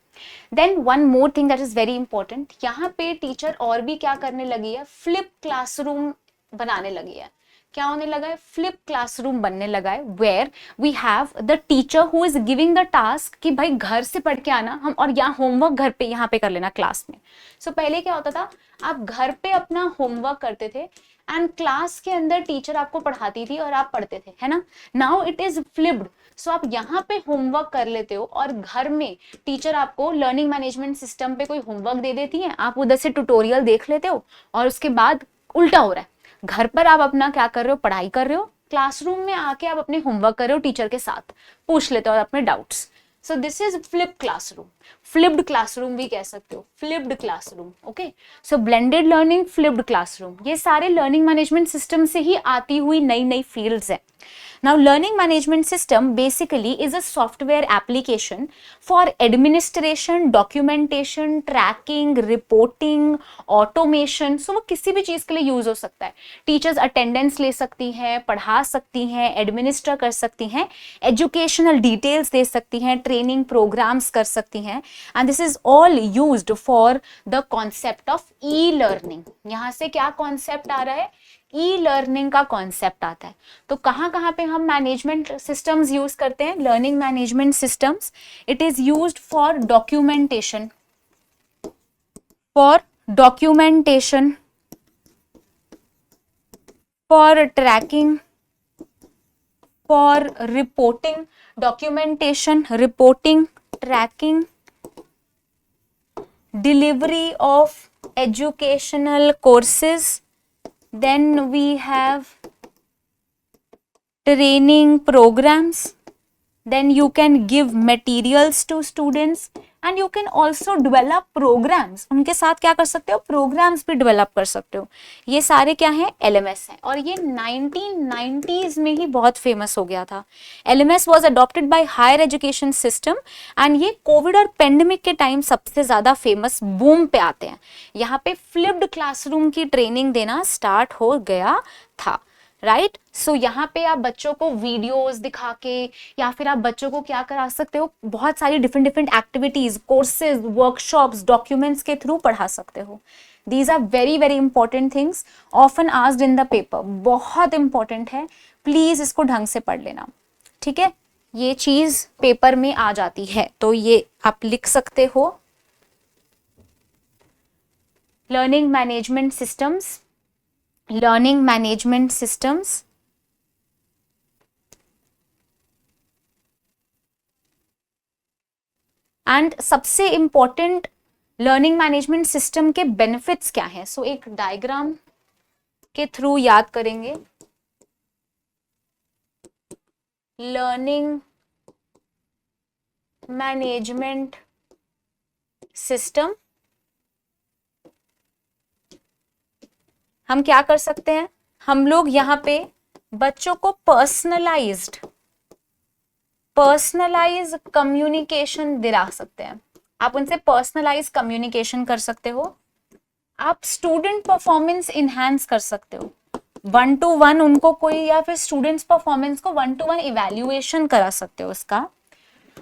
Then one more thing that is very important, यहाँ पे teacher और भी क्या करने लगी है, फ्लिप क्लासरूम बनाने लगी है. क्या होने लगा है, फ्लिप क्लासरूम बनने लगा है, where we have the teacher who is giving the task कि भाई घर से पढ़ के आना हम, और यहाँ होमवर्क घर पे यहाँ पे कर लेना क्लास में. सो पहले क्या होता था, आप घर पे अपना होमवर्क करते थे एंड क्लास के अंदर टीचर आपको पढ़ाती थी और आप पढ़ते थे, है ना. Now it is flipped. सो आप यहाँ पे होमवर्क कर लेते हो और घर में टीचर आपको लर्निंग मैनेजमेंट सिस्टम पे कोई होमवर्क दे देती है, आप उधर से ट्यूटोरियल देख लेते हो, और उसके बाद उल्टा हो रहा है, घर पर आप अपना क्या कर रहे हो, पढ़ाई कर रहे हो, क्लासरूम में आके आप अपने होमवर्क कर रहे हो, टीचर के साथ पूछ लेते हो अपने doubts. So this is flip classroom. Flipped classroom भी कह सकते हो, फ्लिप्ड क्लासरूम. ओके, सो ब्लेंडेड लर्निंग, फ्लिप्ड क्लासरूम, ये सारे लर्निंग मैनेजमेंट सिस्टम से ही आती हुई नई नई फील्ड्स है. Now, learning management system basically is a software application for administration, documentation, tracking, reporting, automation. So, वो किसी भी चीज के लिए यूज हो सकता है. टीचर्स अटेंडेंस ले सकती हैं, पढ़ा सकती हैं, एडमिनिस्टर कर सकती हैं, एजुकेशनल डिटेल्स दे सकती हैं, ट्रेनिंग प्रोग्राम्स कर सकती हैं, and this is all used for the concept of e learning. यहाँ से क्या कॉन्सेप्ट आ रहा है, ई लर्निंग का कॉन्सेप्ट आता है. तो कहाँ कहाँ पे हम मैनेजमेंट सिस्टम्स यूज करते हैं, learning management systems. It is used for documentation, for tracking, for reporting. Documentation, reporting, tracking, delivery of educational courses. Then we have training programs. Then you can give materials to students and you can also develop programs. उनके साथ क्या कर सकते हो, programs भी develop कर सकते हो. ये सारे क्या हैं, LMS हैं, और ये 1990s में ही बहुत famous हो गया था. LMS was adopted by higher education system and ये COVID और pandemic के टाइम सबसे ज़्यादा famous boom पे आते हैं. यहाँ पे flipped classroom की ट्रेनिंग देना स्टार्ट हो गया था. राइट, सो यहाँ पे आप बच्चों को वीडियोस दिखा के या फिर आप बच्चों को क्या करा सकते हो, बहुत सारी different different activities, courses, workshops, documents के थ्रू पढ़ा सकते हो. These are very very important things often asked in the paper. बहुत इंपॉर्टेंट है, प्लीज इसको ढंग से पढ़ लेना. ठीक है, ये चीज पेपर में आ जाती है तो ये आप लिख सकते हो. Learning management systems, learning management systems, and सबसे important लर्निंग मैनेजमेंट सिस्टम के बेनिफिट्स क्या हैं. सो एक डायग्राम के थ्रू याद करेंगे. लर्निंग मैनेजमेंट सिस्टम, हम क्या कर सकते हैं, हम लोग यहाँ पे बच्चों को पर्सनलाइज कम्युनिकेशन दिला सकते हैं. आप उनसे पर्सनलाइज कम्युनिकेशन कर सकते हो. आप स्टूडेंट परफॉर्मेंस इनहैंस कर सकते हो. 1-to-1 उनको कोई, या फिर स्टूडेंट्स परफॉर्मेंस को 1-to-1 इवैल्यूएशन करा सकते हो. उसका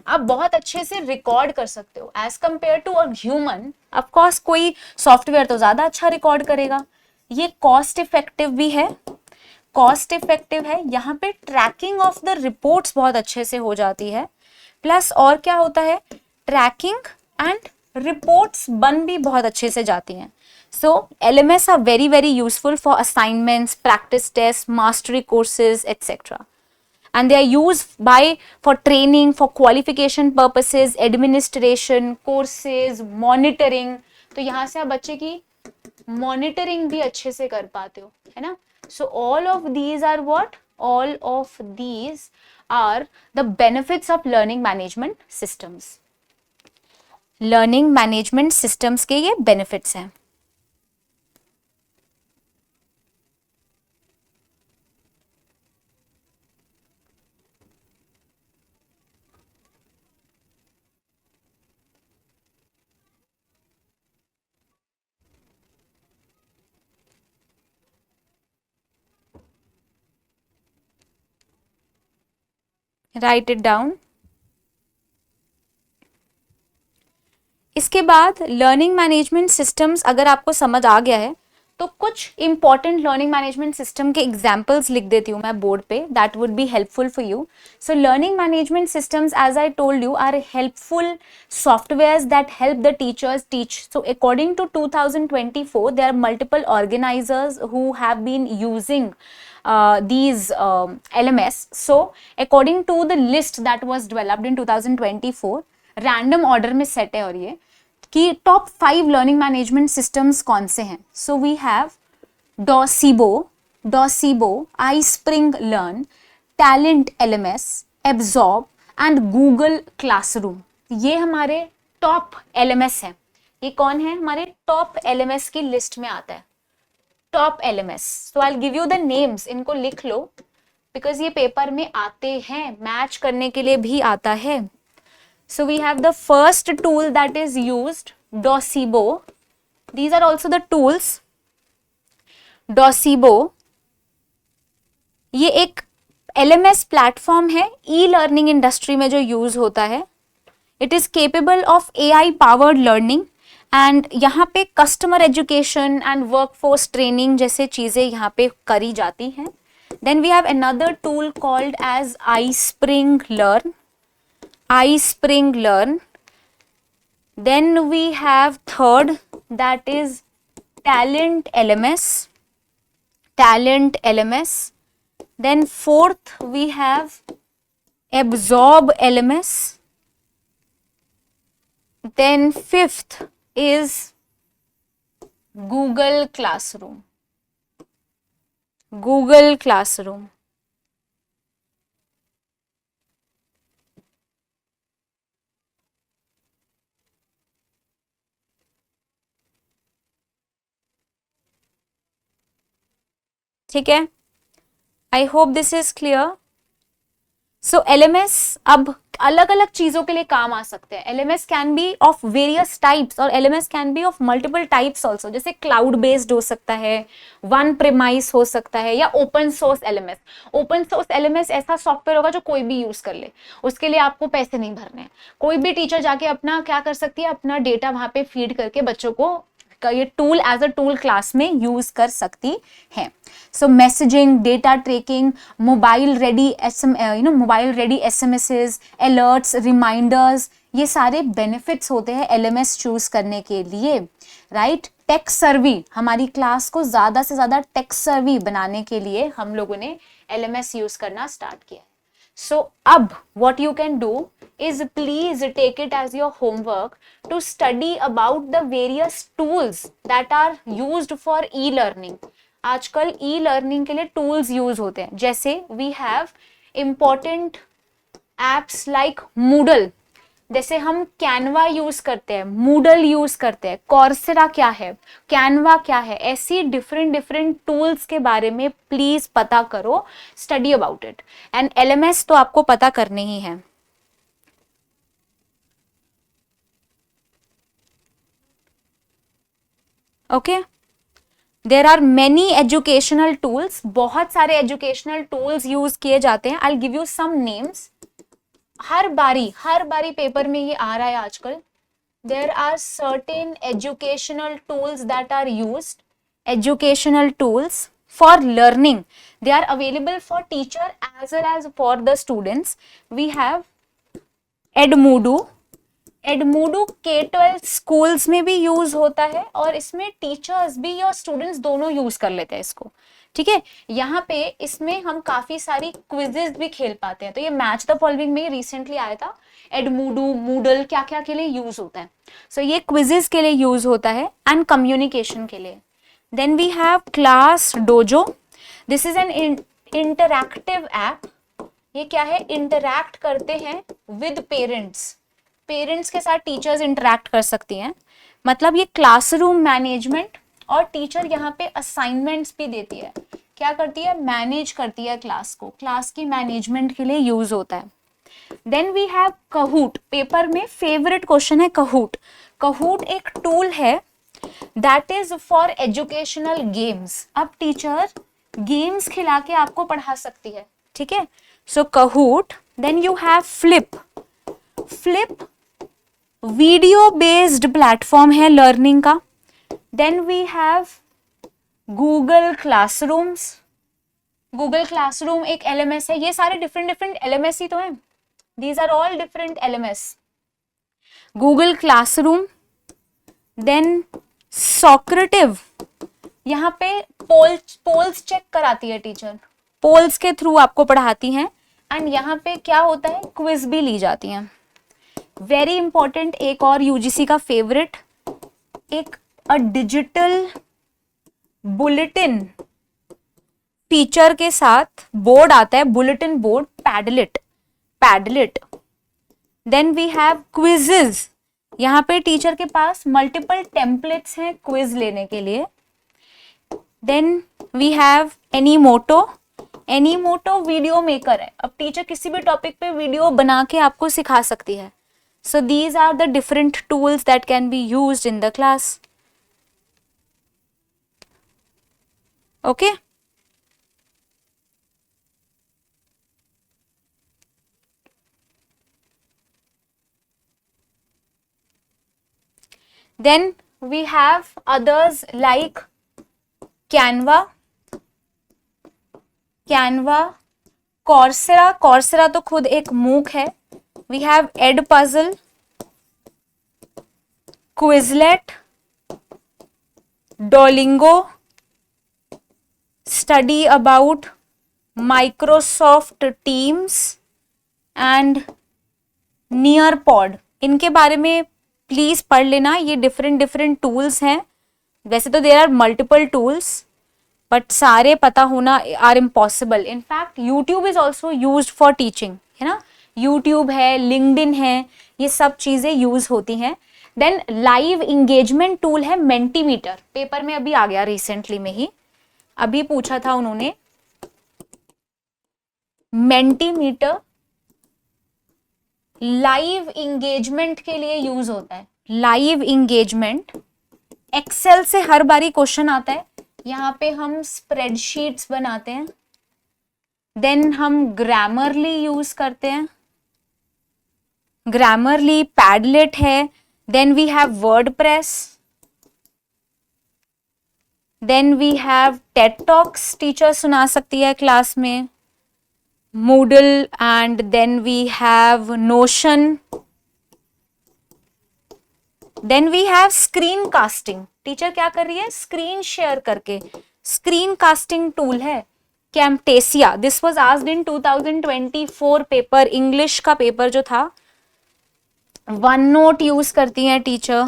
आप बहुत अच्छे से रिकॉर्ड कर सकते हो as compare to a human. Of course कोई सॉफ्टवेयर तो ज्यादा अच्छा रिकॉर्ड करेगा. ये कॉस्ट इफेक्टिव भी है, यहाँ पे ट्रैकिंग ऑफ द रिपोर्ट्स बहुत अच्छे से हो जाती है. प्लस और क्या होता है, ट्रैकिंग एंड रिपोर्ट्स बन भी बहुत अच्छे से जाती हैं. So LMS are very very useful for assignments, practice test, mastery courses etcetera. and they are used for training, for qualification purposes, administration, courses, monitoring. तो यहाँ से आप बच्चे की मॉनिटरिंग भी अच्छे से कर पाते हो, है ना। So all of these are what, all of these are the benefits of learning management systems. Learning management systems के ये बेनिफिट्स हैं। Write it down. इसके बाद लर्निंग मैनेजमेंट सिस्टम्स अगर आपको समझ आ गया है तो कुछ इंपॉर्टेंट लर्निंग मैनेजमेंट सिस्टम के एग्जांपल्स लिख देती हूँ मैं बोर्ड पे, that would be helpful for you. So learning management systems as I told you are helpful softwares that help the teachers teach. So according to 2024 there are multiple organizers who have been using these LMS. So according to the list that was developed in 2024, random order में set है और ये कि top 5 learning management systems कौन से हैं। So we have Docebo, iSpring learn, talent LMS, absorb and Google classroom. ये हमारे टॉप LMS हैं। ये कौन है, हमारे टॉप LMS की लिस्ट में आता है, top LMS। So I will give you the names, इनको लिख लो बिकॉज ये पेपर में आते हैं, मैच करने के लिए भी आता है। So we have the first tool that is used, Docebo. These are also the tools. Docebo ये एक LMS प्लेटफॉर्म है ई लर्निंग इंडस्ट्री में जो यूज होता है। It is capable of AI powered learning and यहाँ पे customer education and workforce training जैसे चीजें यहाँ पे करी जाती हैं। Then we have another tool called as iSpring Learn. iSpring Learn. Then we have third, that is Talent LMS. Talent LMS. Then fourth we have Absorb LMS. Then fifth is Google Classroom. Google Classroom. ठीक है, I hope this is clear. So LMS अब अलग अलग चीजों के लिए काम आ सकते हैं। LMS can be of various types और LMS can be of multiple types also, जैसे क्लाउड बेस्ड हो सकता है, वन प्रेमाइस हो सकता है, या open source LMS। Open source LMS ऐसा सॉफ्टवेयर होगा जो कोई भी यूज कर ले, उसके लिए आपको पैसे नहीं भरने हैं। कोई भी टीचर जाके अपना क्या कर सकती है, अपना डेटा वहां पे फीड करके बच्चों को ये tool as a tool class में यूज कर सकती है। So messaging, data tracking, mobile ready mobile ready SMSs, alerts, reminders, ये सारे बेनिफिट्स होते हैं LMS चूज करने के लिए, राइट। टेक सर्वी, हमारी क्लास को ज्यादा से ज्यादा टेक सर्वी बनाने के लिए हम लोगों ने LMS यूज करना स्टार्ट किया है। So अब what you can do is please take it as your homework to study about the various tools that are used for e-learning. आजकल e-learning के लिए tools use होते हैं, जैसे we have important apps like Moodle। जैसे हम Canva use करते हैं, मूडल यूज करते हैं, कॉर्सेरा क्या है, कैनवा क्या है, ऐसी डिफरेंट डिफरेंट टूल्स के बारे में प्लीज पता करो, study about it. And LMS तो आपको पता करने ही है। Okay, there are many educational tools, बहुत सारे एजुकेशनल टूल्स यूज किए जाते हैं। I will give you some names. हर बारी पेपर में ये आ रहा है आजकल। There are certain educational tools that are used, educational tools for learning, they are available for teacher as well as for the students. We have एडमूडू। एडमूडू K-12 schools में भी यूज होता है और इसमें टीचर्स भी और स्टूडेंट्स दोनों यूज कर लेते हैं इसको, ठीक है। यहाँ पे इसमें हम काफी सारी क्विजेस भी खेल पाते हैं। तो ये मैच द फॉलोइंग में रिसेंटली आया था, एडमूडू, मूडल क्या क्या के लिए यूज होता है। सो ये क्विजेस के लिए यूज होता है एंड कम्युनिकेशन के लिए। Then we have Class Dojo. This is an interactive app. ये क्या है? इंटरैक्ट करते हैं विद पेरेंट्स. पेरेंट्स के साथ टीचर्स इंटरैक्ट कर सकती हैं. मतलब ये क्लासरूम मैनेजमेंट, और टीचर यहाँ पे असाइनमेंट्स भी देती है. क्या करती है? मैनेज करती है क्लास को. क्लास की मैनेजमेंट के लिए यूज होता है. Then we have Kahoot. Paper में फेवरेट क्वेश्चन है कहूट. कहूट एक टूल है that is for educational games. अब टीचर गेम्स खिला के आपको पढ़ा सकती है. ठीक है, so Kahoot. Then you have Flip. Flip video based platform है लर्निंग का. Then we have Google classrooms. Google classroom एक LMS है. ये सारे डिफरेंट LMS ही तो हैं. These are all different LMS. Google Classroom. Then Socrative. यहाँ पे पोल्स चेक कराती है टीचर. पोल्स के थ्रू आपको पढ़ाती हैं. एंड यहाँ पे क्या होता है? क्विज भी ली जाती हैं. Very important. एक और UGC का फेवरेट, एक डिजिटल बुलेटिन टीचर के साथ बोर्ड आता है. Bulletin board, Padlet. Then we have quizzes. यहाँ पे टीचर के पास मल्टीपल टेम्पलेट्स हैं क्विज लेने के लिए. Then we have Animoto. Animoto video maker है. अब टीचर किसी भी टॉपिक पे वीडियो बना के आपको सिखा सकती है. So these are the different tools that can be used in the class. Okay, then we have others like Canva. Coursera तो खुद एक MOOC है. We have Edpuzzle, Quizlet, Duolingo, Study About, Microsoft Teams and Nearpod. इनके बारे में please पढ़ लेना. ये डिफरेंट टूल्स हैं. वैसे तो there are multiple tools, but सारे पता होना are impossible. In fact YouTube is also used for teaching, है ना. यूट्यूब है, लिंक्डइन है, ये सब चीजें यूज होती हैं. देन लाइव इंगेजमेंट टूल है मेंटीमीटर. पेपर में अभी आ गया रिसेंटली में ही, अभी पूछा था उन्होंने. मेंटीमीटर लाइव इंगेजमेंट के लिए यूज होता है. लाइव इंगेजमेंट एक्सेल से हर बारी क्वेश्चन आता है. यहाँ पे हम स्प्रेडशीट्स बनाते हैं. देन हम ग्रामरली यूज करते हैं. ग्रामरली, पैडलेट है. Then we have WordPress. Then we have TED talks, teacher सुना सकती है क्लास में. Moodle, and then we have Notion. Then we have screencasting. Teacher क्या कर रही है? स्क्रीन शेयर करके. स्क्रीन कास्टिंग टूल है Camtasia. This was asked in 2024 paper, English का पेपर जो था. OneNote यूज करती है टीचर.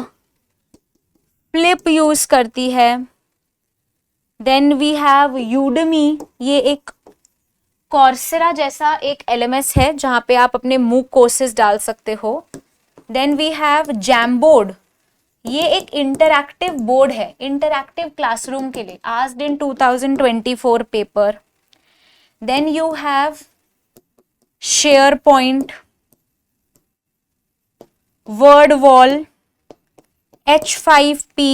फ्लिप यूज करती है. Then we have Udemy. ये एक Coursera जैसा एक LMS है जहां पे आप अपने MOOC कोर्सेज डाल सकते हो. Then we have Jamboard. ये एक इंटरैक्टिव बोर्ड है, इंटरैक्टिव क्लासरूम के लिए, asked in 2024 paper. Then you have SharePoint, WordWall, H5P,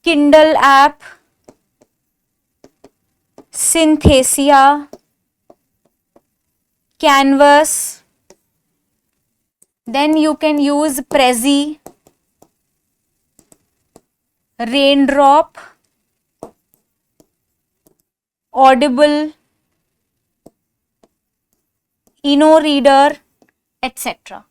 Kindle app, Synthesia, Canvas. Then you can use Prezi, Raindrop, Audible, InnoReader, etc.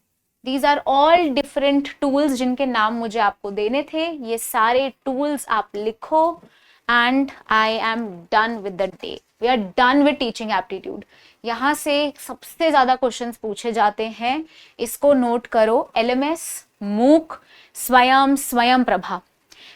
These are all different tools जिनके नाम मुझे आपको देने थे. ये सारे tools आप लिखो and I am done with the day. We are done with teaching aptitude. यहाँ से सबसे ज्यादा क्वेश्चंस पूछे जाते हैं, इसको नोट करो. LMS, MOOC, स्वयं प्रभा.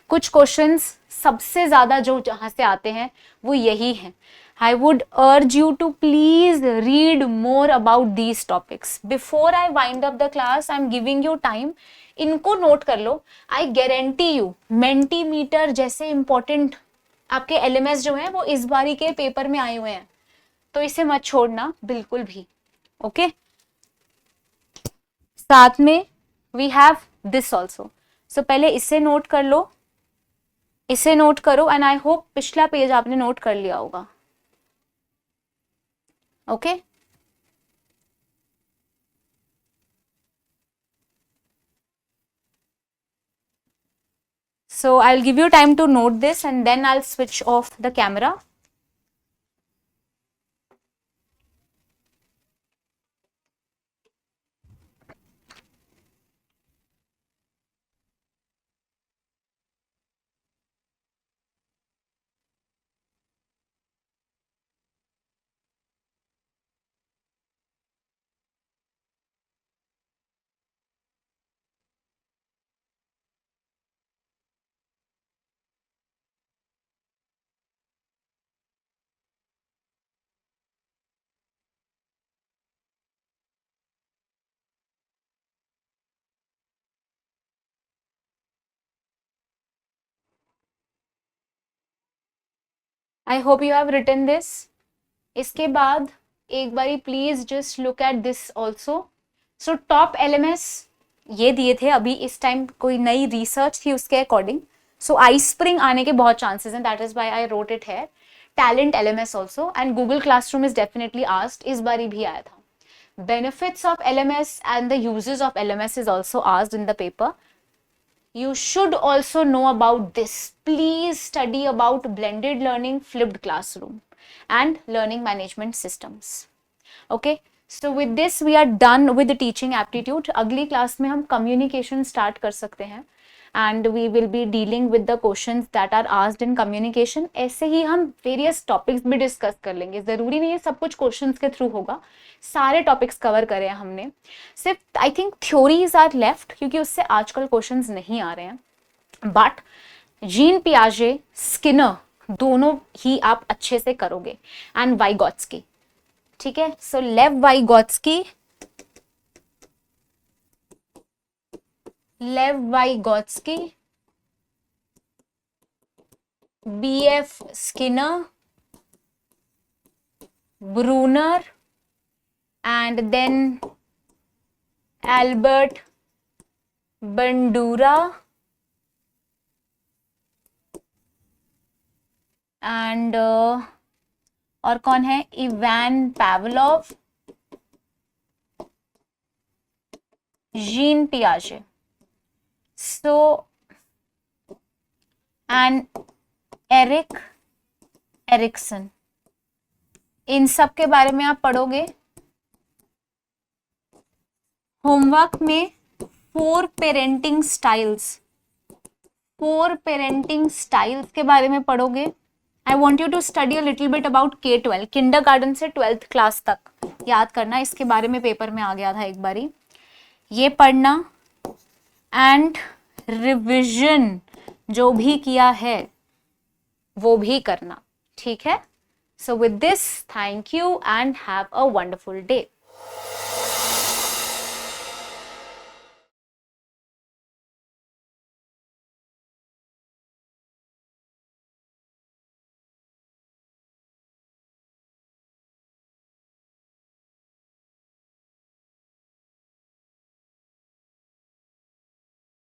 कुछ क्वेश्चंस सबसे ज्यादा जो जहां से आते हैं वो यही है. I would urge you to please read more about these topics. Before I wind up the class, I'm giving you time. इनको नोट कर लो. I guarantee you, Mentimeter जैसे important आपके LMS जो है वो इस बारी के पेपर में आए हुए हैं, तो इसे मत छोड़ना बिल्कुल भी. ओके, साथ में वी हैव दिस ऑल्सो. सो पहले इसे नोट कर लो, इसे नोट करो, एंड आई होप पिछला पेज आपने नोट कर लिया होगा. Okay, so I'll give you time to note this and then I'll switch off the camera. I hope you have written this. इसके बाद एक बारी please just look at this also. So top LMS ये दिए थे अभी इस time, कोई नई रिसर्च थी उसके अकॉर्डिंग. सो आई स्प्रिंग आने के बहुत चांसेस हैं, that is why I wrote it here. Talent LMS also, and Google classroom is definitely asked, इस बारी भी आया था. Benefits of LMS and the uses of LMS is also asked in the paper. You should also know about this. Please study about blended learning, flipped classroom, and learning management systems. Okay, so with this we are done with the teaching aptitude. अगली class में हम communication start कर सकते हैं, and we will be dealing with the questions that are asked in communication. ऐसे ही हम various topics भी discuss कर लेंगे, जरूरी नहीं है सब कुछ questions के थ्रू होगा. सारे टॉपिक्स कवर करे हैं हमने, सिर्फ I think theories are left क्योंकि उससे आजकल क्वेश्चंस नहीं आ रहे हैं. बट जीन पियाजे, स्किनर दोनों ही आप अच्छे से करोगे, एंड वाइगॉट्स्की. ठीक है, so Lev Vygotsky, BF Skinner, Bruner, and then Albert Bandura, and और कौन है, इवान पावलोव, जीन पियाजे. सो एंड एरिक एरिक्सन, इन सब के बारे में आप पढ़ोगे. होमवर्क में 4 पेरेंटिंग स्टाइल्स के बारे में पढ़ोगे. I want you to study a little bit about K-12, kindergarten से 12th क्लास तक याद करना, इसके बारे में पेपर में आ गया था एक बारी. ये पढ़ना, एंड रिविजन जो भी किया है वो भी करना. ठीक है, so with this thank you and have a wonderful day.